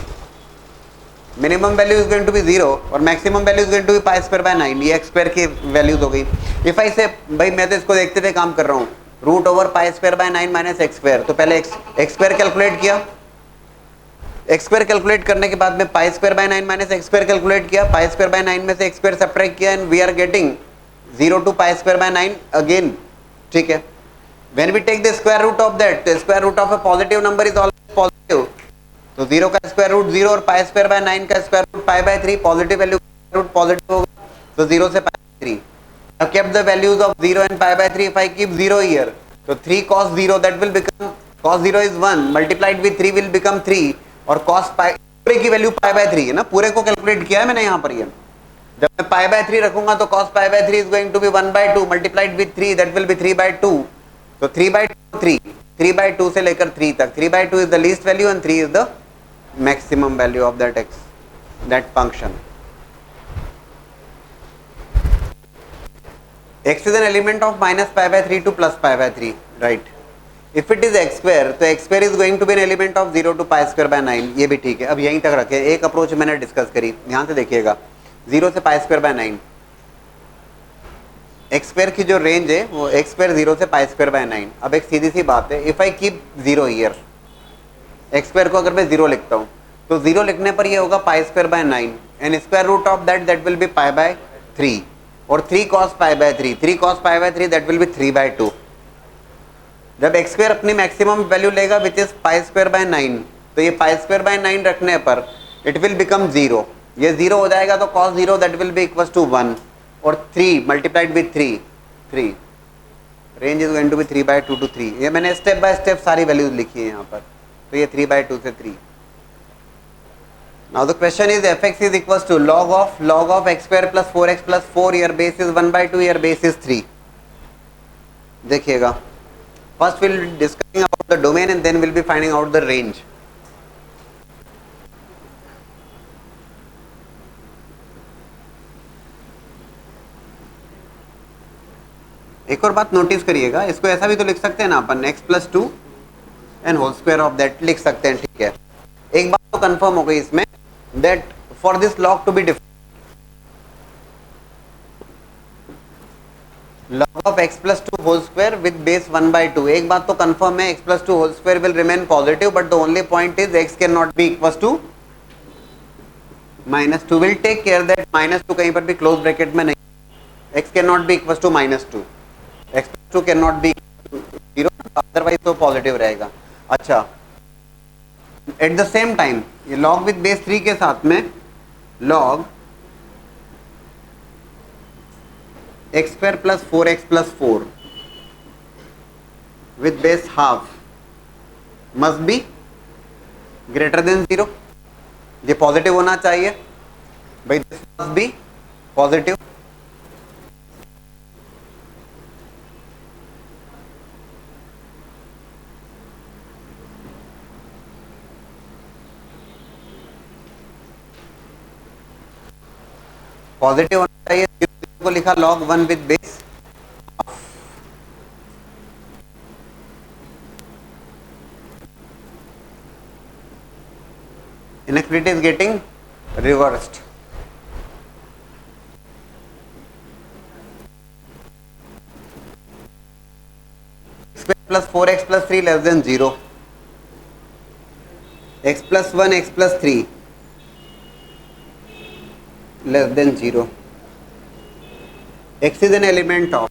Minimum value is going to be 0 और maximum value is going to be pi square by 9. ये एक्स स्क्वायर की वैल्यूज हो गई. इफ आई से भाई मैं तो इसको देखते हुए काम कर रहा हूँ, root over pi square by 9 minus x square, तो पहले एक्स स्क्वायर कैलकुलेट किया. एक्स स्क्वायर कैलकुलेट करने के बाद में pi square by 9 minus x square calculate किया. पाई स्क्वायर बाय 9 में से एक्स स्क्वायर सब्ट्रैक्ट किया and we are getting 0 to pi square by 9 again. ठीक है, when we take the square root of that, the square root of a positive number is always positive. तो 0 का स्क्वायर रूट 0 और पाई स्क्वायर बाय 9 का square root pi by 3, positive value root positive होगा, तो 0 से pi by 3. I kept the values of 0 and pi by 3. If I keep 0 here, so 3 cos 0 that will become, cos 0 is 1 multiplied with 3 will become 3, और cos pi पूरे की वैल्यू पाई बाय 3 है ना, पूरे को कैलकुलेट किया है मैंने यहाँ पर. ये जब मैं पाई बाय 3 रखूंगा तो cos pi by 3 is going to be 1/2 multiplied with 3, that will be 3/2. तो 3/2 से लेकर 3 तक, 3/2 is the least value and 3 is the maximum value of that x, that function. x is an element of minus pi by 3 to plus pi by 3, right? If it is x square, तो x square is going to be an element of 0 to pi square by 9. ये भी ठीक है. अब यहीं तक रखें. एक अप्रोच मैंने डिस्कस करी, ध्यान से देखिएगा. 0 से pi square by 9. x square की जो रेंज है वो x square 0 से pi square by 9. अब एक सीधी सी बात है, if I keep 0 here, x square को अगर मैं 0 लिखता हूँ तो 0 लिखने पर ये होगा pi square by 9 and square root of that will be pi by 3. और 3 cos pi by 3 that will be 3/2. जब x स्क्वायर अपनी मैक्सिमम वैल्यू लेगा which is pi square by 9, तो ये पाई स्क्वायर बाय 9 रखने पर इट विल बिकम 0. ये 0 हो जाएगा तो cos 0 that will be equals to 1 और 3 multiplied with 3. Range is going to be 3/2 to 3. ये मैंने स्टेप बाय स्टेप सारी वैल्यूज लिखी है यहाँ पर. तो ये 3/2 से 3. Now the question is fx is equals to log of x square plus 4x plus 4 here base is 1/2 here base is 3. देखिएगा, first we'll discussing about the domain and then we'll be finding out the range. एक और बात नोटिस करिएगा, इसको ऐसा भी तो लिख सकते हैं ना अपन, x plus two and whole square of that लिख सकते हैं, ठीक है। एक बात तो कंफर्म हो गई इसमें, that for this log to be different, log of x plus 2 whole square with base 1 by 2, एक बात तो कंफर्म है, x plus 2 whole square will remain positive, but the only point is x cannot be equals to minus 2. will take care that minus 2 कहीं पर भी क्लोज ब्रैकेट में नहीं, x cannot be equals to minus 2, x plus 2 cannot be zero, otherwise तो पॉजिटिव रहेगा। अच्छा, एट द सेम टाइम ये log विद बेस 3 के साथ में log x square plus 4x plus 4 with base half must be greater than 0, ये पॉजिटिव होना चाहिए भाई, this must be positive. Positive होना चाहिए, को लिखा log 1 with base, inequality is getting reversed. x plus 4x plus 3 less than 0, x plus 1 x plus 3 less than 0, x is an element of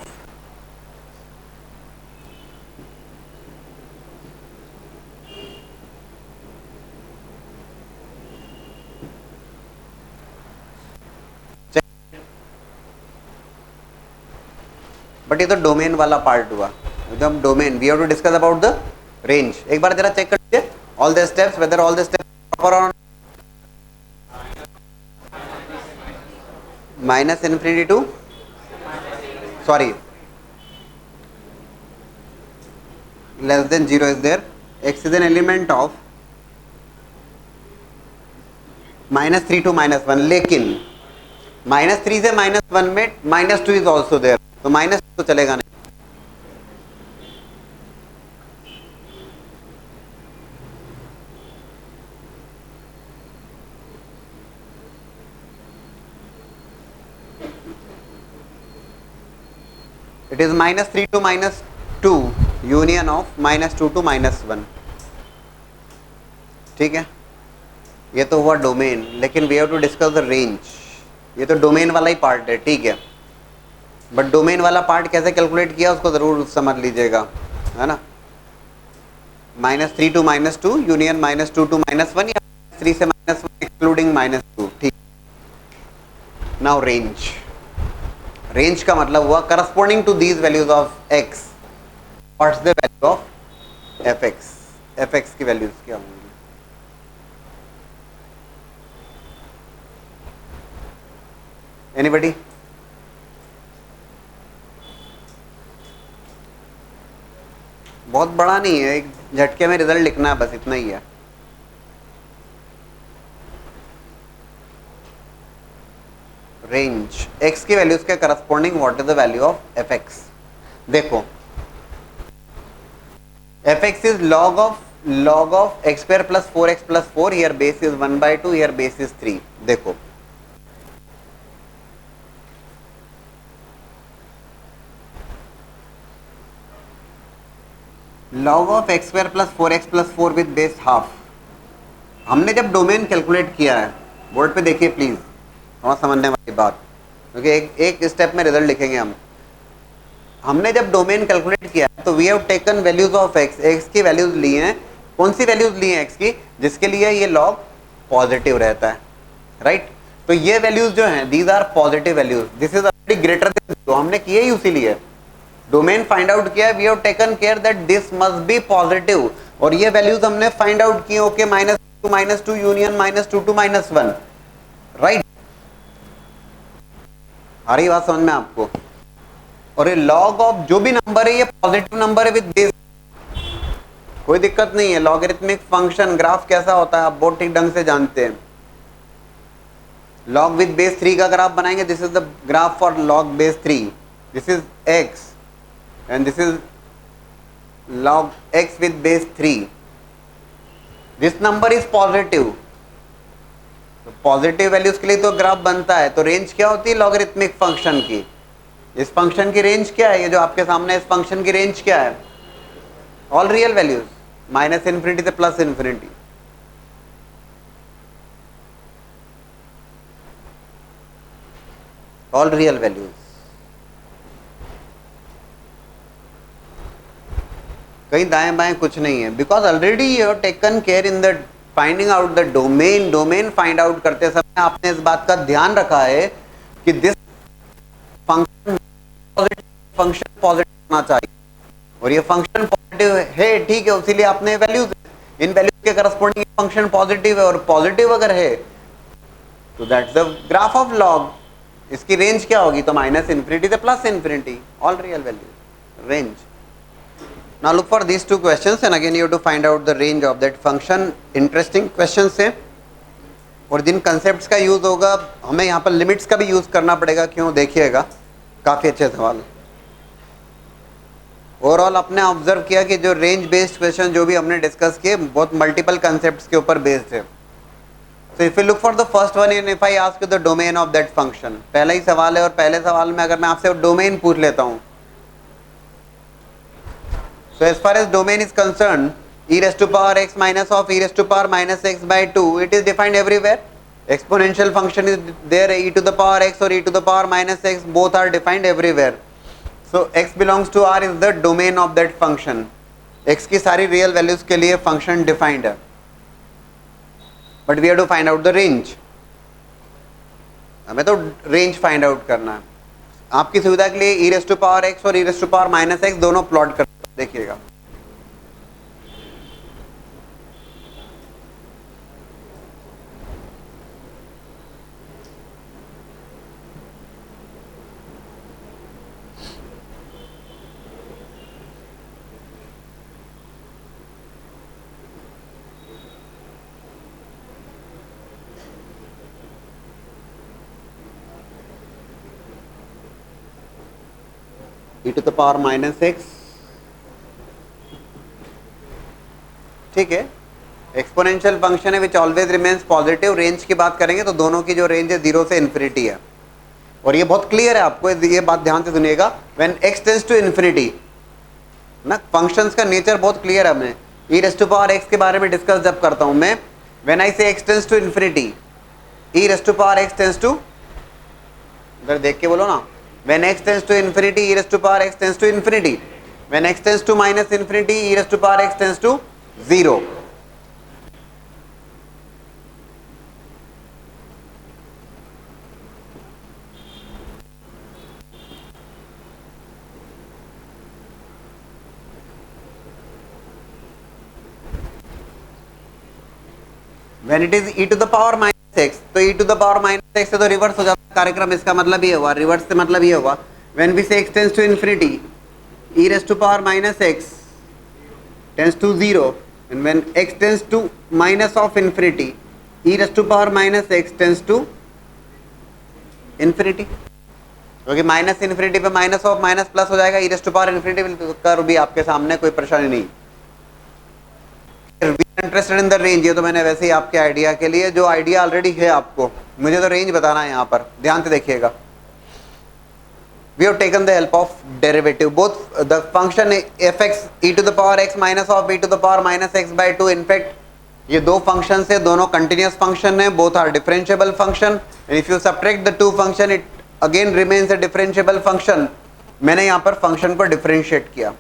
but ये तो डोमेन वाला पार्ट हुआ, एकदम domain, we have to discuss about the range. एक बार जरा चेक कर लीजिए all the steps, whether all the steps proper और minus infinity to, sorry less than 0 is there, x is an element of -3 to -1, लेकिन -3 से -1 में -2 इज ऑल्सो देयर, तो माइनस तो चलेगा नहीं। It is -3 to -2 union of -2 to -1, ठीक है। ये तो हुआ डोमेन, लेकिन we have to discuss the range. ये तो डोमेन वाला ही पार्ट है, ठीक है, बट डोमेन वाला पार्ट कैसे कैलकुलेट किया उसको जरूर समझ लीजिएगा, है ना। -3 टू -2 यूनियन -2 टू -1 या 3 से -1 एक्सक्लूडिंग -2, ठीक। नाउ रेंज, रेंज का मतलब हुआ corresponding to these values of x, what's the value of fx, fx की वैल्यूज क्या होंगी। एनीबडी? बहुत बड़ा नहीं है, एक झटके में रिजल्ट लिखना है, बस इतना ही है। रेंज x की वैल्यूज के corresponding what is the value of fx। देखो fx is log of x square plus 4x plus 4, here base is 1 by 2, here base is 3। देखो log of x square plus 4x plus 4 with base half, हमने जब डोमेन कैलकुलेट किया है, बोर्ड पे देखिए प्लीज, थोड़ा समझने वाली बात, क्योंकि एक स्टेप में रिजल्ट लिखेंगे हम। हमने जब डोमेन कैलकुलेट किया तो we have taken values of x, x की वैल्यूज ली हैं, कौन सी वैल्यूज ली हैं x की, जिसके लिए ये log पॉजिटिव रहता है, राइट। तो ये वैल्यूज जो हैं these are positive values, this is already greater than, तो हमने किए ही उसी लिए डोमेन फाइंड आउट किया, we have taken care that this must be positive, और ये वैल्यूज हमने फाइंड आउट की, ओके, -2 यूनियन -2 टू -1, राइट। आ रही बात समझ में आपको। और ये log ऑफ जो भी नंबर है ये पॉजिटिव नंबर है विद बेस, कोई दिक्कत नहीं है। लॉगरिथमिक फंक्शन ग्राफ कैसा होता है आप बहुत ठीक ढंग से जानते हैं। log विद बेस 3 का ग्राफ बनाएंगे, this is the graph for log base 3, this is x, and this is log x with base 3. This number is positive. तो पॉजिटिव वैल्यूज के लिए तो ग्राफ बनता है. तो रेंज क्या होती है लॉगरिथमिक फंक्शन की? इस फंक्शन की रेंज क्या है? ये जो आपके सामने है, इस फंक्शन की रेंज क्या है? All real values, minus infinity से plus infinity. All real values. कहीं दाएं बाएं कुछ नहीं है, because already you have taken care in the finding out the domain. Domain find out करते समय आपने इस बात का ध्यान रखा है कि दिस फंक्शन पॉजिटिव होना चाहिए, और ये फंक्शन पॉजिटिव है, ठीक है, इसीलिए आपने वैल्यूज, इन वैल्यूज के करस्पॉन्डिंग फंक्शन पॉजिटिव है, और पॉजिटिव अगर है तो that's the graph of log. इसकी रेंज क्या होगी? तो माइनस इन्फिनिटी से plus infinity, all real value range. Now look for these two questions and again you have to find out the range of that function. Interesting questions है, और जिन concepts का यूज होगा हमें यहाँ पर लिमिट्स का भी यूज करना पड़ेगा. क्यों? देखिएगा, काफी अच्छे सवाल. ओवरऑल आपने ऑब्जर्व किया कि जो रेंज बेस्ड क्वेश्चन जो भी हमने डिस्कस किए बहुत मल्टीपल कंसेप्ट्स के ऊपर बेस्ड है. So if you look for the first one and if I ask you the domain of that function, पहला ही सवाल है, और पहले सवाल में अगर मैं आपसे डोमेन पूछ लेता हूँ, so as far as domain is concerned, e raised to power x minus of e raised to power minus x by 2, it is defined everywhere. Exponential function is there, e to the power x or e to the power minus x, both are defined everywhere. So x belongs to R is the domain of that function. x की सारी real values के लिए function defined है, but we have to find out the range. हमें तो range find out करना है. आपकी सुविधा के लिए e raised to power x और e raised to power minus x दोनों प्लॉट कर देखिएगा. e to the power minus x, ठीक है, एक्सपोनेंशियल फंक्शन है which always remains positive. Range की बात करेंगे तो दोनों की जो रेंज है 0 से इन्फिनिटी है, और ये बहुत क्लियर है आपको, ये बात ध्यान से सुनिएगा. When x tends to infinity ना, फंक्शंस का नेचर बहुत क्लियर है. हमने e raise to power x के बारे में डिस्कस जब करता हूं मैं, when I say x tends to infinity, e raise to power x tends to, इधर देख के बोलो ना, when x tends to infinity e raise to power x tends to infinity, when x tends to minus infinity e raise to power x tends to 0. When it is e to the power minus x, तो e to the power minus x से तो रिवर्स हो जाता है कार्यक्रम. इसका मतलब ये हुआ, रिवर्स से मतलब ये हुआ, when we say x tends to infinity, e raised to power minus x tends to 0, and when x tends to minus of infinity, e raised to power minus x tends to infinity. क्योंकि माइनस इन्फिनिटी पे माइनस ऑफ माइनस प्लस हो जाएगा, e raised to power infinity कर भी आपके सामने, कोई परेशानी नहीं. इंटरेस्टेड इन द रेंज, ये तो मैंने वैसे ही आपके आइडिया के लिए, जो आइडिया ऑलरेडी है आपको, मुझे तो रेंज बताना है. यहाँ पर ध्यान से देखिएगा, we have taken the help of derivative, both the function fx e to the power x minus of e to the power minus x by 2. in fact ये दो फंक्शन है, दोनों कंटिन्यूस फंक्शन है, both are differentiable function, and if you subtract the two function it again remains a differentiable function. मैंने यहाँ पर फंक्शन को डिफरेंशिएट किया,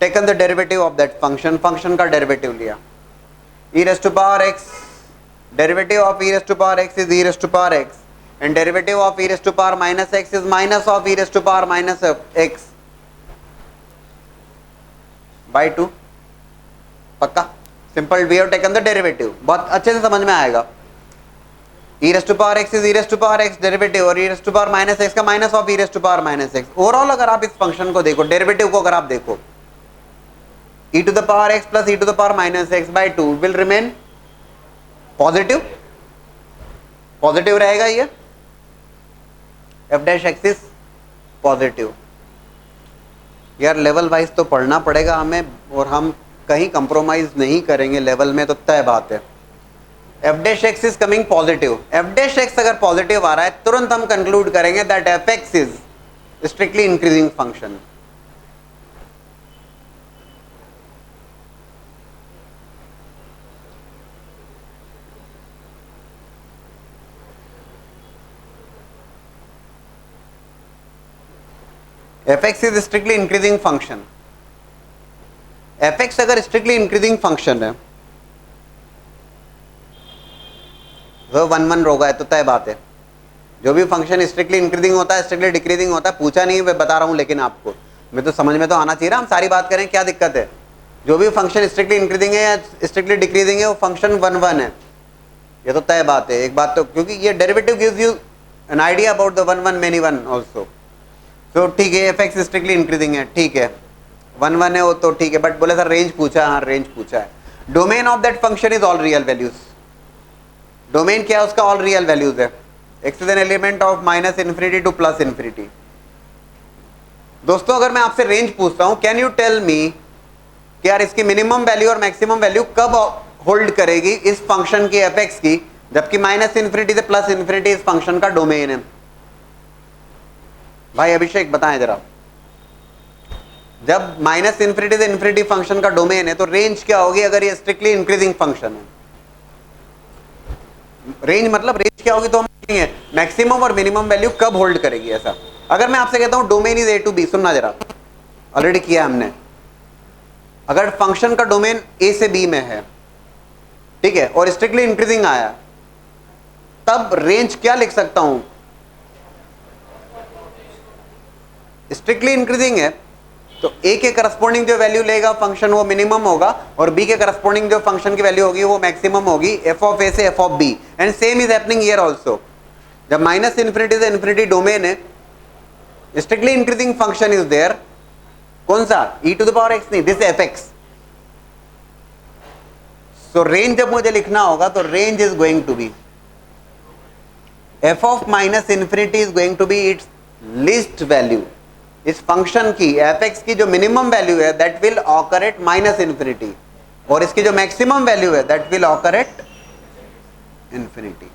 taken the derivative of that function, function का डेरिवेटिव लिया. e raised to power x, derivative of e raised to power x is e raised to power x, and derivative of e raised to power minus x is minus of e raised to power minus x by 2. पक्का simple, we have taken the derivative, बहुत अच्छे से समझ में आएगा. e raised to power x is e raised to power x derivative, और e raised to power minus x का minus of e raised to power minus x. Overall अगर आप इस फंक्शन को देखो, डेरिवेटिव को अगर आप देखो, e to the power x plus e to the power minus x by 2 will remain positive, positive रहेगा ये, f dash x is positive. यार लेवल वाइज तो पढ़ना पड़ेगा हमें, और हम कहीं कंप्रोमाइज नहीं करेंगे लेवल में, तो तय बात है। F dash x is coming positive, F dash x अगर पॉजिटिव आ रहा है तुरंत हम कंक्लूड करेंगे that F x is strictly increasing function. F x is strictly increasing function. F x अगर स्ट्रिक्टली इंक्रीजिंग फंक्शन है वो 1 1 होगा, है तो तय बात है। जो भी फंक्शन स्ट्रिक्टली इंक्रीजिंग होता है, स्ट्रिक्टली डिक्रीजिंग होता है, पूछा नहीं मैं बता रहा हूं, लेकिन आपको मैं तो समझ में तो आना चाहिए ना, हम सारी बात करें, क्या दिक्कत है। जो भी फंक्शन स्ट्रिक्टली इंक्रीजिंग है या स्ट्रिक्टली डिक्रीजिंग है वो फंक्शन 1 1 है, ये तो तय बात है। एक बात तो, क्योंकि ये derivative gives you an idea about the 1 1 many 1 also. तो ठीक है, एफ एक्स स्ट्रिक्टली इंक्रीजिंग है, ठीक है, 1 1 है वो तो ठीक है, बट बोले सर रेंज पूछा, हाँ रेंज पूछा है। Domain of that function is all real values. Domain क्या है उसका? ऑल रियल वैल्यूज है। X is an element of minus infinity to plus infinity. दोस्तों अगर मैं आपसे रेंज पूछता हूं, कैन यू टेल मी कि यार इसकी मिनिमम वैल्यू और मैक्सिमम वैल्यू कब होल्ड करेगी इस फंक्शन की एफ एक्स की, जबकि माइनस इन्फिनिटी से प्लस इन्फिनिटी इस फंक्शन का डोमेन है। भाई अभिषेक बताएं जरा, जब माइनस इन्फिनिटी से इन्फिनिटी फंक्शन का डोमेन है तो रेंज क्या होगी अगर ये स्ट्रिक्टली इंक्रीजिंग फंक्शन है? रेंज मतलब रेंज क्या होगी तो हम कहेंगे मैक्सिमम और मिनिमम वैल्यू कब होल्ड करेगी ऐसा। अगर मैं आपसे कहता हूं domain is a to b, सुनना जरा, ऑलरेडी किया हमने। अगर फंक्शन का डोमेन ए से बी में है, ठीक है, और स्ट्रिक्टली इंक्रीजिंग आया, तब रेंज क्या लिख सकता हूं? स्ट्रिक्टली इंक्रीजिंग है तो ए के करस्पॉन्डिंग जो वैल्यू लेगा फंक्शन वो मिनिमम होगा, और बी के करस्पॉन्डिंग जो फंक्शन की वैल्यू होगी वो मैक्सिमम होगी, एफ ऑफ ए से f of b. And same is happening here also. जब माइनस इन्फिनिटी से इन्फिनिटी डोमेन है, strictly increasing function is there, कौन सा? e to the power x नहीं, this F x. So range जब मुझे लिखना होगा तो range is going to be f of minus infinity is going to be its least value. इस फंक्शन की एफ एक्स की जो मिनिमम वैल्यू है that will occur at minus infinity, और इसकी जो मैक्सिमम वैल्यू है that will occur at infinity.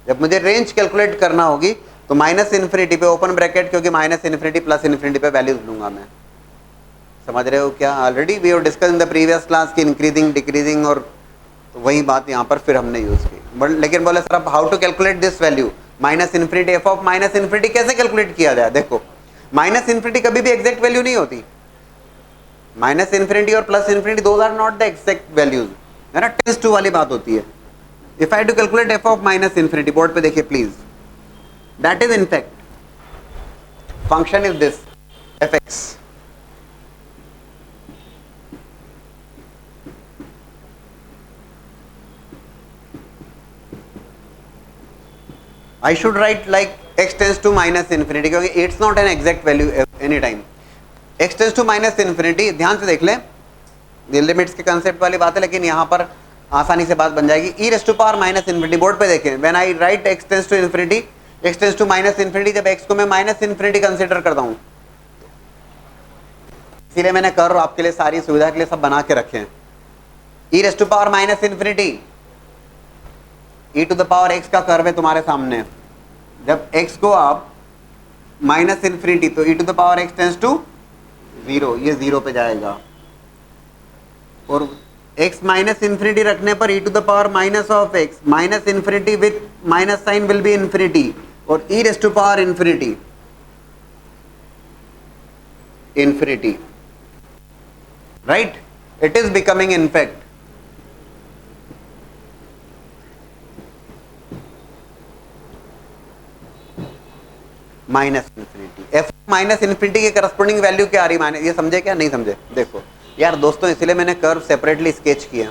जब मुझे रेंज कैलकुलेट करना होगी तो माइनस इन्फिनिटी पे ओपन ब्रैकेट, क्योंकि माइनस इन्फिनिटी प्लस इन्फिनिटी पे वैल्यूज लूंगा मैं। समझ रहे हो क्या? Already we have discuss in the previous class की इंक्रीजिंग डिक्रीजिंग, और तो वही बात यहाँ पर फिर हमने यूज की। लेकिन बोले सर अब how to calculate this value minus infinity, f of minus infinity कैसे कैलकुलेट किया जाए? देखो माइनस इन्फिनिटी कभी भी एग्जैक्ट वैल्यू नहीं होती। माइनस इन्फिनिटी और plus infinity those are not the exact values, है ना, टेंस टू वाली बात होती है। If I to calculate f of minus infinity, board पे देखिए please, that is in fact function is this F x. I should write like x tends to minus infinity, क्योंकि it's not an exact value any time. x tends to minus infinity, ध्यान से देख लें, ये लिमिट्स के कंसेप्ट वाली बात है, लेकिन यहाँ पर आसानी से बात बन जाएगी। e raise to power minus infinity, board पे देखें, when I write x tends to infinity, x tends to minus infinity, जब x को मैं माइनस इन्फिनिटी कंसिडर करता हूँ, इसीलिए मैंने कर्व आपके लिए सारी सुविधा के लिए सब बना के रखे हैं। e raise to power minus infinity, e to the power x का कर्व है तुम्हारे सामने। जब x को आप माइनस इन्फिनिटी, तो e to the power x tends to 0, ये 0 पे जाएगा, और x माइनस इन्फिनिटी रखने पर e to the power minus of x, minus infinity with minus sign will be infinity, और e raise to power infinity, infinity, right, it is becoming in fact minus infinity. F minus infinity के करस्पॉन्डिंग वैल्यू क्या आ रही माइनस, ये समझे क्या? नहीं समझे? देखो यार दोस्तों, इसलिए मैंने कर्व सेपरेटली स्केच किया।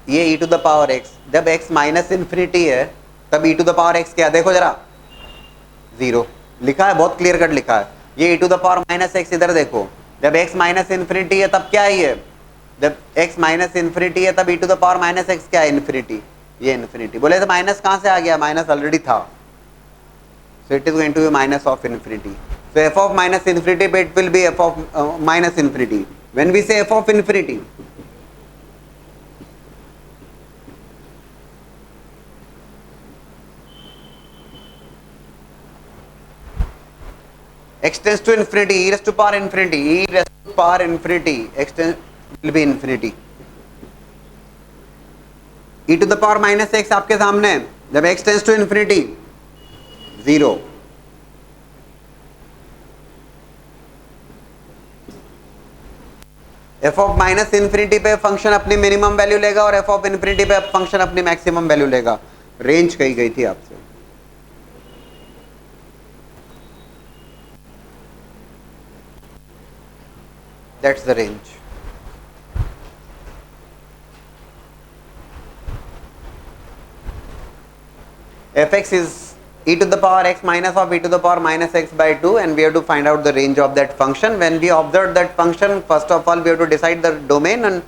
ये e to the power x, जब x माइनस इन्फिनिटी है तब e to the power x क्या? देखो जरा 0 लिखा है, बहुत क्लियर कट लिखा है। ये e to the power minus x इधर देखो, जब x माइनस इन्फिनिटी है तब क्या है? जब x माइनस इन्फिनिटी है तब e to the power minus x क्या है? इन्फिनिटी, ये इन्फिनिटी। बोले तो माइनस कहाँ से आ गया? माइनस ऑलरेडी था, So it is going to be minus of infinity. So f of minus infinity, it will be f of minus infinity. When we say f of infinity, x tends to infinity, e raised to power infinity, e raised to power infinity, x will be infinity. e to the power minus x आपके सामने है, जब x tends to infinity 0. f of minus infinity पे फंक्शन अपनी मिनिमम वैल्यू लेगा और f ऑफ इन्फिनिटी पे फंक्शन अपनी मैक्सिमम वैल्यू लेगा. रेंज कही गई थी आपसे. That's the range. fx is e to the power x minus of e to the power minus x by 2, and we have to find out the range of that function. When we observe that function, first of all we have to decide the domain, and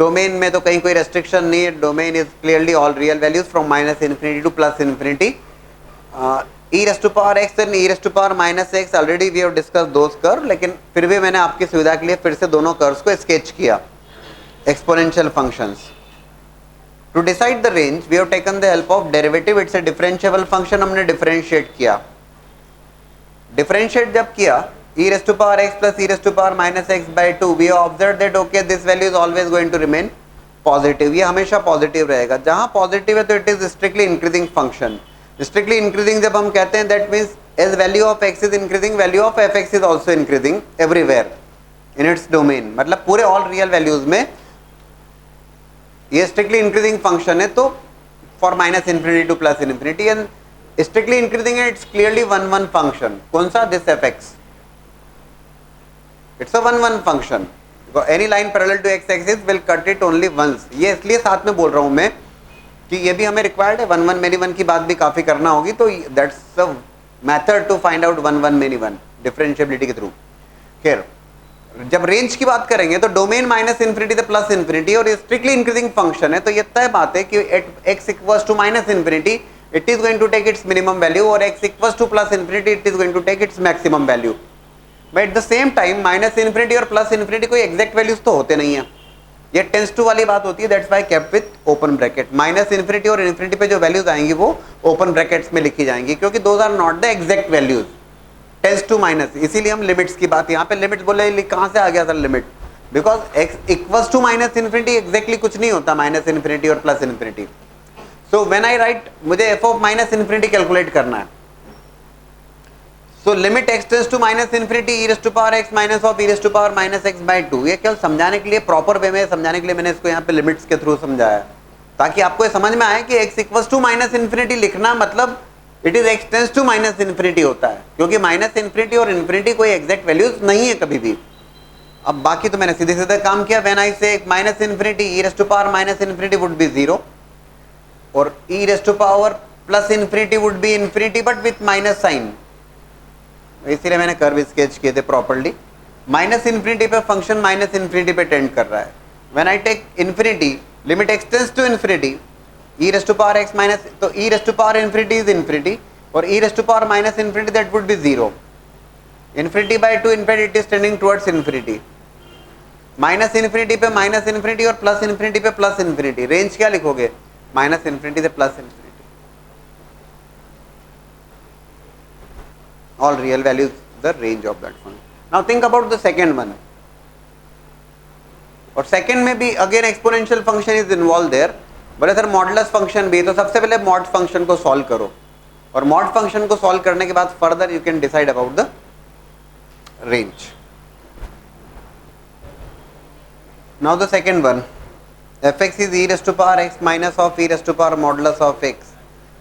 domain में तो कहीं कोई restriction नहीं है. Domain is clearly all real values from minus infinity to plus infinity. e raised to power x and e raised to power minus x already we have discussed those curve, लेकिन फिर भी मैंने आपकी सुविधा के लिए फिर से दोनों कर्व्स को स्केच किया. Exponential functions. To decide the range, we have taken the help of derivative. It's a differentiable function. हमने differentiate किया. Differentiate जब किया, e raised to power x plus e raised to power minus x by 2, we have observed that okay, this value is always going to remain positive. ये हमेशा positive रहेगा. जहाँ positive है तो it is strictly increasing function. Strictly increasing जब हम कहते हैं, that means as value of x is increasing, value of fx is also increasing everywhere in its domain. मतलब पूरे all real values में ये स्ट्रिक्टली इंक्रीजिंग फंक्शन है. तो for minus infinity to plus infinity and strictly increasing है, it's clearly one one function. कौन सा? This F X. It's a one one function. Any line parallel to X axis will cut it only once. ये इसलिए साथ में बोल रहा हूं मैं कि ये भी हमें रिक्वायर्ड है. वन वन मेनी वन की बात भी काफी करना होगी, तो that's a method to find out one one many one differentiability के थ्रू. खैर, जब रेंज की बात करेंगे तो डोमेन माइनस इन्फिनिटी से प्लस इन्फिनिटी और स्ट्रिक्टली इंक्रीजिंग फंक्शन है, तो ये तय बात है कि at x equals to minus infinity it is going to take its minimum value और x equals to plus infinity it is going to take its maximum value. But at the same time minus infinity और प्लस इन्फिनिटी कोई एग्जैक्ट वैल्यूज तो होते नहीं है. ये टेंस टू वाली बात होती है. That's why kept with open bracket. Minus infinity और इन्फिनिटी पे जो वैल्यूज आएंगी वो ओपन ब्रैकेट्स में लिखी जाएंगी, क्योंकि those are not the exact values. Tends to minus, इसीलिए हम लिमिट्स की बात यहाँ पे लिमिट्स बोले. कहाँ से आ गया था limit? Because x equals to minus infinity exactly कुछ नहीं होता माइनस इन्फिनिटी और plus infinity. So when I write, मुझे f of minus infinity calculate करना है. So limit x tends to minus infinity e raise to power x minus of e raise to power minus x by 2. ये केवल समझाने के लिए, प्रॉपर वे में समझाने के लिए मैंने इसको यहाँ पे लिमिट्स के थ्रू समझाया, ताकि आपको ये समझ में आए कि x equals to minus infinity लिखना मतलब it is x tends to minus infinity होता है, क्योंकि माइनस इन्फिनिटी और इन्फिनिटी कोई एग्जैक्ट वैल्यूज नहीं है कभी भी. अब बाकी तो मैंने सीधे सीधे काम किया. When I say minus infinity e raise to power minus infinity would be 0 और e raise to power plus infinity would be infinity but with minus sign. इसीलिए मैंने कर्व स्केच किए थे प्रॉपर्ली. माइनस इन्फिनिटी पे फंक्शन माइनस इन्फिनिटी पे टेंड कर रहा है. When I take infinity, limit x tends to infinity e raise to power x minus, तो e raise to power infinity is infinity और e raise to power minus infinity that would be 0. Infinity by 2 in fact it is tending towards infinity. Minus infinity पे माइनस इन्फिनिटी और प्लस इन्फिनिटी पे प्लस इन्फिनिटी. रेंज क्या लिखोगे? माइनस इन्फिनिटी से plus infinity. All real values the range of that function. Now think about the second one. और सेकेंड में भी again exponential function is involve there. बोले सर मॉडुलस फंक्शन भी है, तो सबसे पहले मॉड फंक्शन को सॉल्व करो और मॉड फंक्शन को सॉल्व करने के बाद further you can decide about the range. Now the second one, fx is e raised to power x minus of e raised to power modulus of x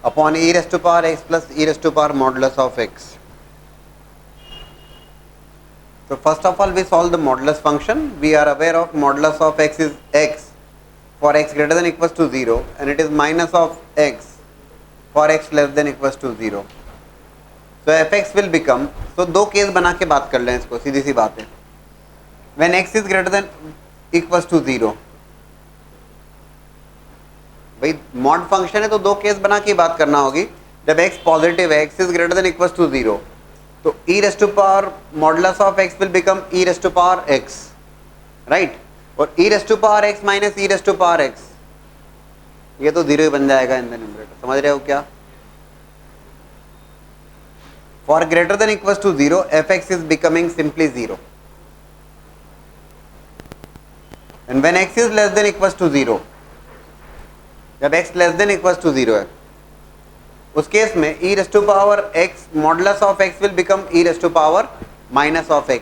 upon e raised to power x plus e raised to power modulus of x. So first of all we solve the modulus function. We are aware of modulus of x is x for x greater than equals to 0 and it is minus of x for x less than equals to 0. So fx will become, so दो केस बना के बात कर लें इसको, सीधी सी बात है. When x is greater than equals to 0, भाई मॉड फंक्शन है तो दो केस बना के बात करना होगी. जब x पॉजिटिव है, x is greater than equal to 0, तो e raise to power modulus of x will become e raise to power x, right. और e raise to power x minus e raise to power x, ये तो 0 ही बन जाएगा इन द न्यूमरेटर. समझ रहे हो क्या? For greater than equal to 0 fx is becoming simply 0, and when x is less than equal to 0, जब x less than equal to 0 है, उस केस में e raise to power x modulus of x will become e raise to power minus of x.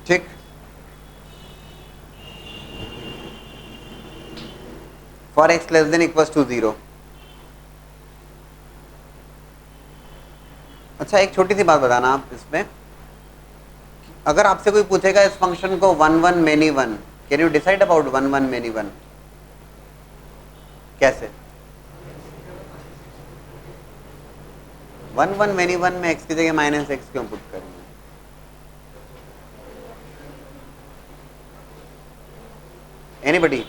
ठीक. For x less than equal to 0. अच्छा, एक छोटी सी बात बताना आप इसमें, अगर आपसे कोई पूछेगा इस फंक्शन को 1 1 many 1, can you decide about 1 1 many 1? कैसे? 1 1 मेनी 1 में x की जगह माइनस एक्स क्यों पुट करेंगे? Anybody?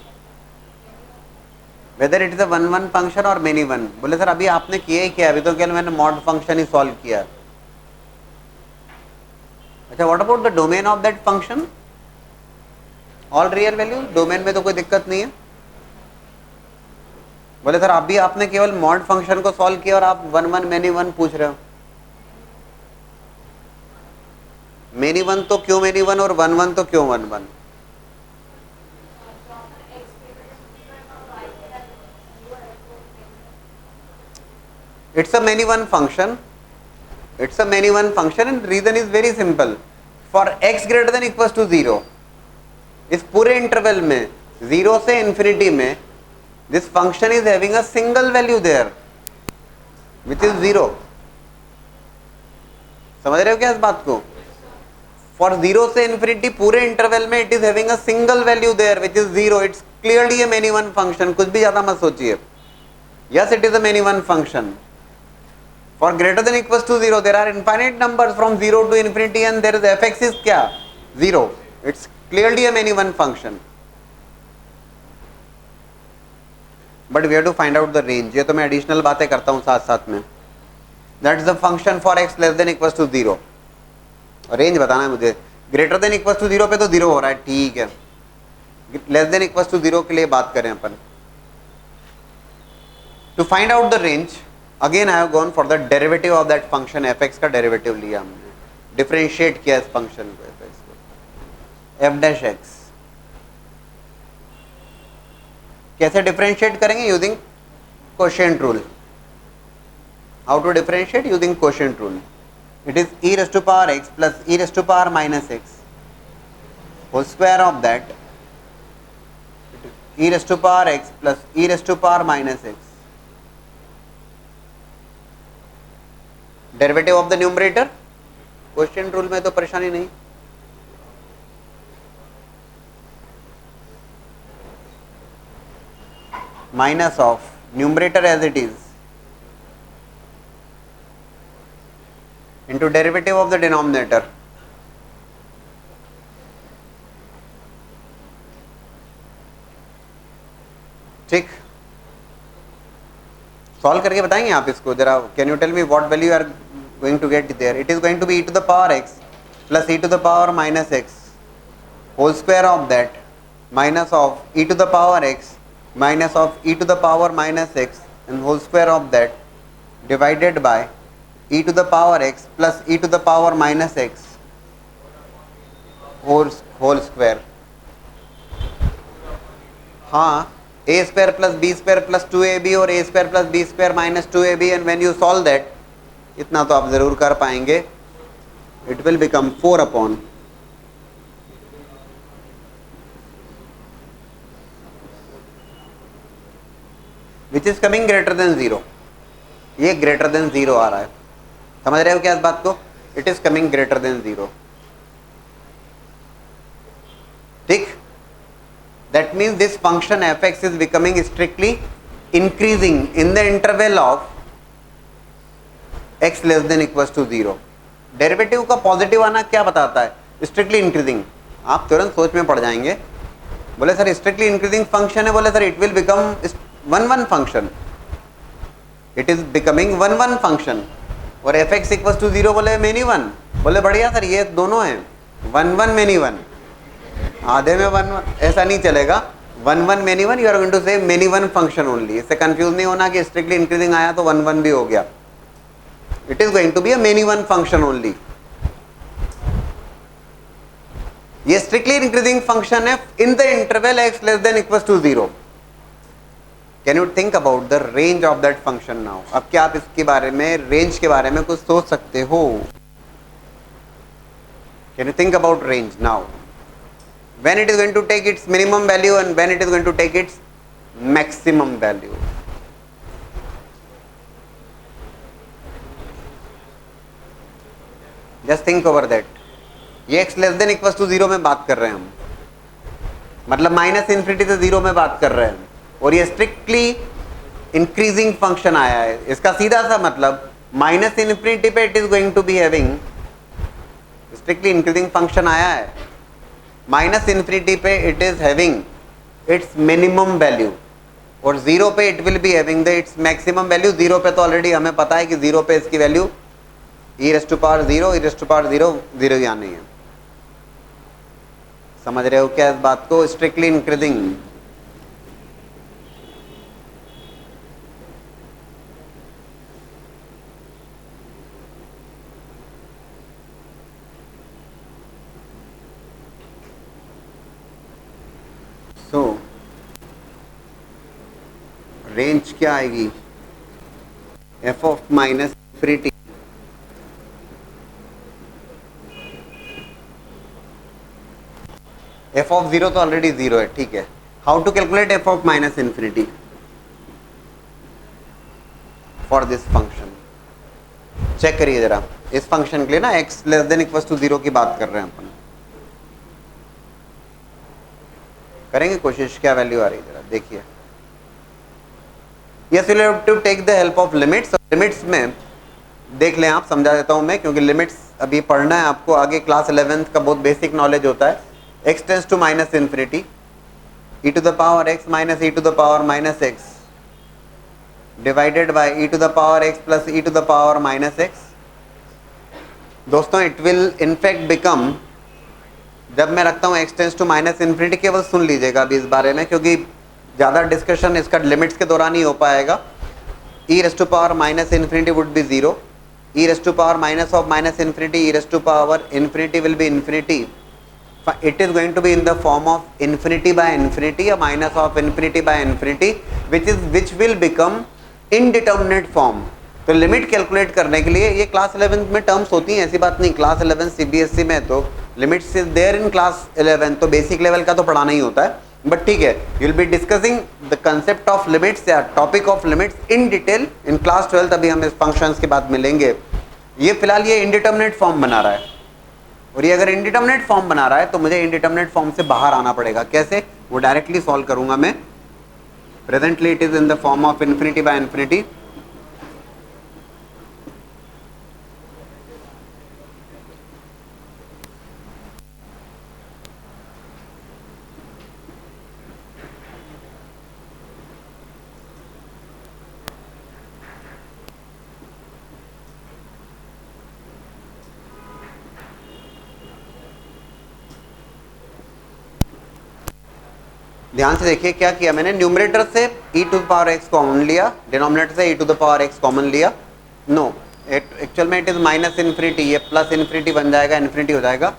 Weather it is a 1 1 function और मेनी 1. बोले सर अभी आपने किया ही क्या, अभी तो केवल मैंने मॉड फंक्शन ही सॉल्व किया. अच्छा, what about the domain of that function? All real value, domain में तो कोई दिक्कत नहीं है. बोले सर अभी आपने केवल मॉड फंक्शन को सॉल्व किया और आप 1 1 मेनी 1 पूछ रहे हो. मेनी 1 तो क्यों मेनी 1 और 1 1 तो क्यों 1 1? It's a many one function. It's a many one function and reason is very simple. For x greater than equals to 0, इस पूरे इंटरवल में 0 से इंफिनिटी में this function is having a single value there, which is 0. समझ रहे हो क्या इस बात को? For 0 से इंफिनिटी पूरे इंटरवल में it is having a single value there, which is 0. It's clearly a many one function. कुछ भी ज्यादा मत सोचिए. Yes, it is a many one function. For greater than equals to 0, there are infinite numbers from 0 to infinity and there is fx is क्या? 0. It's clearly a many one function. But we have to find out the range. ये तो मैं additional बातें करता हूँ साथ साथ में. That is the function for x less than equals to 0. Range बताना है मुझे. Greater than equals to 0 पे तो 0 हो रहा है, ठीक है. Less than equals to 0 के लिए बात करें अपन. To find out the range, again I have gone for the derivative of that function. fx का डेरिवेटिव लिया हमने, डिफरेंशिएट किया इस फंक्शन को, fx को, f डैश x. कैसे डिफरेंशिएट करेंगे? Using quotient rule. How to differentiate? Using quotient rule. It is e raise to power x plus e raise to power minus x whole square of that e raise to power x plus e raise to power minus x. Derivative of the numerator. Question rule में तो परेशानी नहीं. Minus of numerator as it is into derivative of the denominator. ठीक, सॉल्व करके बताएंगे आप इसको जरा. Can you tell me what value are going to get there? It is going to be e to the power x plus e to the power minus x whole square of that minus of e to the power x minus of e to the power minus x and whole square of that divided by e to the power x plus e to the power minus x whole square. हाँ, a square plus b square plus 2ab और a square plus b square minus 2ab and when you solve that, इतना तो आप जरूर कर पाएंगे. It will become 4 upon which is coming greater than 0. ये ग्रेटर देन 0 आ रहा है. समझ रहे हो क्या इस बात को? It is coming greater than 0. ठीक, that means this function fx is becoming strictly increasing in the interval of x less than equals to 0। Derivative का पॉजिटिव आना क्या बताता है? Strictly increasing. आप तुरंत सोच में पड़ जाएंगे, बोले सर स्ट्रिक्टली इंक्रीजिंग फंक्शन है, बोले sir it will become one one function, it is becoming one one function. और एफ एक्स इक्वल्स टू 0 बोले मेनी वन, बोले बढ़िया सर ये दोनों है, वन वन मेनी वन, आधे में वन वन, ऐसा नहीं चलेगा। One one many one, you are going to say many one function only. इससे कंफ्यूज नहीं होना कि स्ट्रिक्टली इंक्रीजिंग आया तो वन वन भी हो गया। It is going to be a many one function only. ये स्ट्रिक्टली इंक्रीजिंग फंक्शन है in the interval x less than equals to 0। Can you think about the range of that function now? अब क्या आप इसके बारे में, रेंज के बारे में कुछ सोच सकते हो? Can you think about range now? When it is going to take its minimum value and when it is going to take its maximum value. Just think over that. ये x less than equals to 0 में बात कर रहे हैं हम, मतलब माइनस इन्फिनिटी से 0 में बात कर रहे हैं, और ये स्ट्रिक्टली इंक्रीजिंग फंक्शन आया है। इसका सीधा सा मतलब माइनस इन्फिनिटी पे it is going to be having, strictly increasing function आया है, माइनस इन्फिनिटी पे it is having its minimum value, और 0 पे it will be having the its maximum value. 0 पे तो ऑलरेडी हमें पता है कि 0 पे इसकी value e raise to power 0, e raise to power 0, 0 ही आनी है। समझ रहे हो क्या इस बात को? Strictly increasing. सो रेंज क्या आएगी? F of minus infinity f of 0 तो ऑलरेडी 0 है, ठीक है। How to calculate f of minus infinity for this function? Check करिए जरा इस फंक्शन के लिए ना, x less than equals to 0 की बात कर रहे हैं अपन। करेंगे कोशिश, क्या वैल्यू आ रही है जरा देखिए। Yes, you have to take the help of limits. Limits में देख लें, आप समझा देता हूं मैं, क्योंकि लिमिट्स अभी पढ़ना है आपको, आगे क्लास 11th का बहुत बेसिक नॉलेज होता है। x tends to minus infinity, e to the power x minus e to the power minus x divided by e to the power x plus e to the power minus x। दोस्तों इट विल इनफैक्ट बिकम, जब मैं रखता हूँ x tends to minus infinity, केवल सुन लीजिएगा अभी इस बारे में, क्योंकि ज़्यादा डिस्कशन इसका लिमिट्स के दौरान ही हो पाएगा। e raise to power minus infinity would be 0, e raise to power minus of minus infinity, e raise to power infinity will be infinity. It is going to be in the form of infinity by infinity, a minus of infinity by infinity, which will become indeterminate form। तो लिमिट कैलकुलेट करने के लिए ये क्लास 11 में टर्म्स होती हैं, ऐसी बात नहीं। क्लास 11 CBSE में तो limits is there in class 11, तो बेसिक लेवल का तो पढ़ाना ही होता है, बट ठीक है, you will be discussing the concept of limits या topic of limits in detail in class 12। अभी हम इस फंक्शंस के बाद मिलेंगे। ये फिलहाल ये इंडिटर्मिनेट फॉर्म बना रहा है, और ये अगर इंडिटर्मिनेट फॉर्म बना रहा है तो मुझे इंडिटर्मिनेट फॉर्म से बाहर आना पड़ेगा। कैसे? वो डायरेक्टली सॉल्व करूंगा मैं। Presently it is in the form of infinity by infinity. ध्यान से देखिए क्या किया मैंने, न्यूमरेटर से e to the power x common लिया, डिनोमिनेटर से e to the power x common लिया। नो, एक्चुअल में इट इज माइनस इन्फिनिटी, ये प्लस इन्फिनिटी बन जाएगा, इन्फिनिटी हो जाएगा।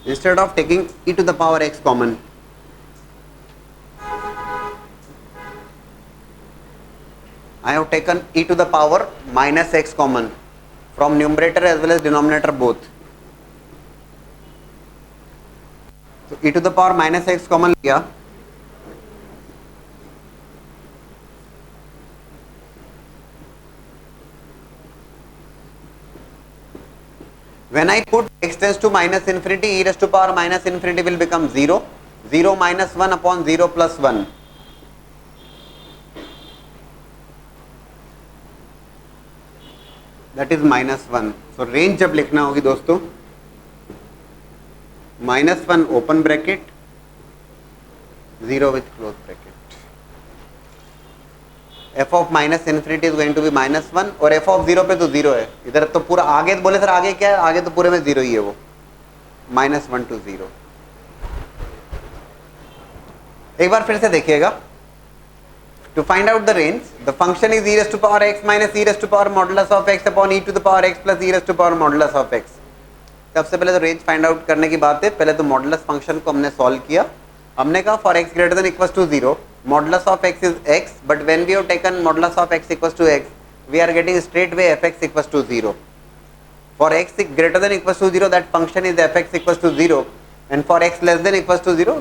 Instead of taking e to the power x common, I have taken e to the power minus x common from numerator as well as denominator both. तो e to the power minus x common लिया, when I put x tends to minus infinity, e raised to power minus infinity will become 0, 0 minus 1 upon 0 plus 1. That is -1. So range जब लिखना होगी दोस्तों, -1 open bracket, 0 with close bracket. f of minus infinity is going to be -1 और f ऑफ 0 पे तो 0 है. इधर तो पूरा आगे बोले सर आगे क्या है, आगे तो पूरे में 0 ही है वो, -1 to 0. एक बार फिर से देखिएगा. To find out the range, the function is e raised to power x minus e raised to power modulus of x upon e to the power x plus e raised to power modulus of x. सबसे पहले तो रेंज फाइंड आउट करने की बात है. पहले तो मॉडुलस फंक्शन को हमने सॉल्व किया. हमने कहा for x greater than equals to 0 modulus of x is x, but when we have taken modulus of x equals to x, we are getting straight way fx equals to 0. For x greater than equals to 0, that function is fx equals to 0, and for x less than equals to 0,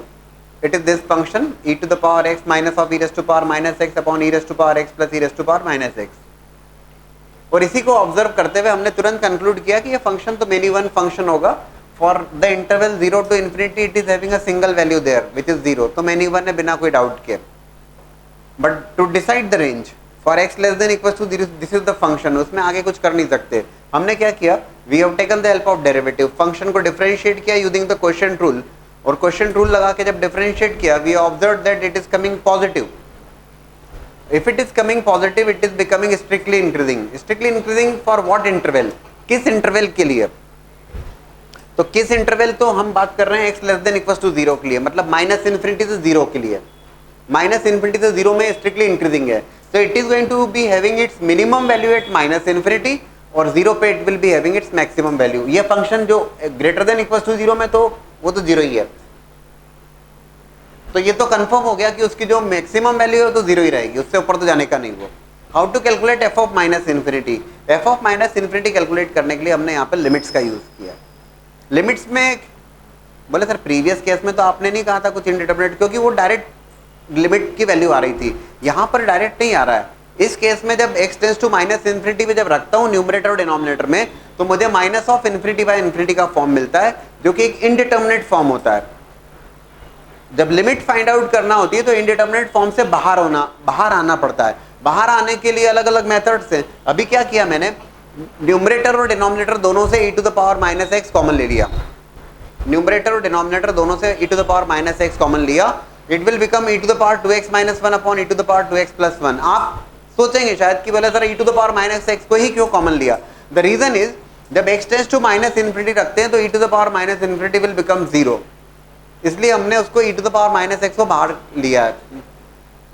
it is this function e to the power x minus of e raised to power minus x upon e raised to power x plus e raised to power minus x. और इसी को ऑब्जर्व करते हुए हमने तुरंत कंक्लूड किया कि ये फंक्शन तो मेनी वन फंक्शन होगा. For the interval 0 to infinity it is having a single value there which is 0, तो मेनी वन है बिना कोई डाउट के. But to decide the range for x less than equals to this is the function, उसमें आगे कुछ कर नहीं सकते. हमने क्या किया, we have taken the help of derivative. Function को डिफरेंशिएट किया यूजिंग द क्वोशिएंट रूल, और क्वोशिएंट रूल लगा के जब डिफरेंशिएट किया, we observe that it is coming positive. If it is coming positive, it is becoming strictly increasing. Strictly increasing for what interval? किस इंटरवल के लिए? तो किस इंटरवल, तो हम बात कर रहे हैं x less than equals to 0 के लिए, मतलब माइनस इन्फिनिटी से 0 के लिए. माइनस इन्फिनिटी से 0 में स्ट्रिक्टली इंक्रीजिंग है, तो it is going to be having its minimum value at minus infinity, और 0 पे it will be having its maximum value. ये फंक्शन जो ग्रेटर देन इक्वल्स टू 0 में, तो वो तो 0 ही है. तो ये तो कंफर्म हो गया कि उसकी जो मैक्सिमम वैल्यू है तो 0 ही रहेगी, उससे ऊपर तो जाने का नहीं. वो how to calculate f of minus infinity. f of minus infinity calculate करने के लिए हमने यहाँ पे लिमिट्स का यूज किया. लिमिट्स में बोले सर प्रीवियस केस में तो आपने नहीं कहा था कुछ इनडिटरमिनेट, क्योंकि वो डायरेक्ट लिमिट की वैल्यू आ रही थी. यहाँ पर डायरेक्ट नहीं आ रहा है. इस केस में जब x tends to minus infinity पे जब रखता हूँ न्यूमरेटर और डिनोमिनेटर में, तो मुझे minus of infinity by infinity का फॉर्म मिलता है, जो कि एक इनडिटरमिनेट फॉर्म होता है. जब लिमिट फाइंड आउट करना होती है तो इनडिटरमिनेट फॉर्म से बाहर आना पड़ता है. बाहर आने के लिए अलग अलग मेथड्स हैं. अभी क्या किया मैंने, न्यूमरेटर और डिनोमिनेटर दोनों से e to the power minus X common ले लिया. न्यूमरेटर और डिनोमिनेटर दोनों से e to the power minus X common लिया. It will become e to the power 2x minus 1 upon e to the power 2x plus 1. आप सोचेंगे शायद कि बोले sir e to the power minus x को ही क्यों कॉमन लिया. द रीजन इज जब x tends to minus infinity रखते हैं तो e to the power minus infinity will become 0, इसलिए हमने उसको e to the power minus x को बाहर लिया है.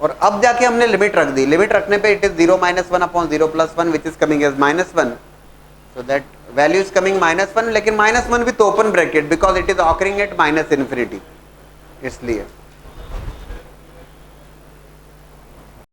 और अब जाके हमने लिमिट रख दी. लिमिट रखने पे it is 0 minus 1 upon 0 plus 1 which is coming as -1. So that value is coming -1, लेकिन -1 with open bracket because it is occurring at minus infinity, इसलिए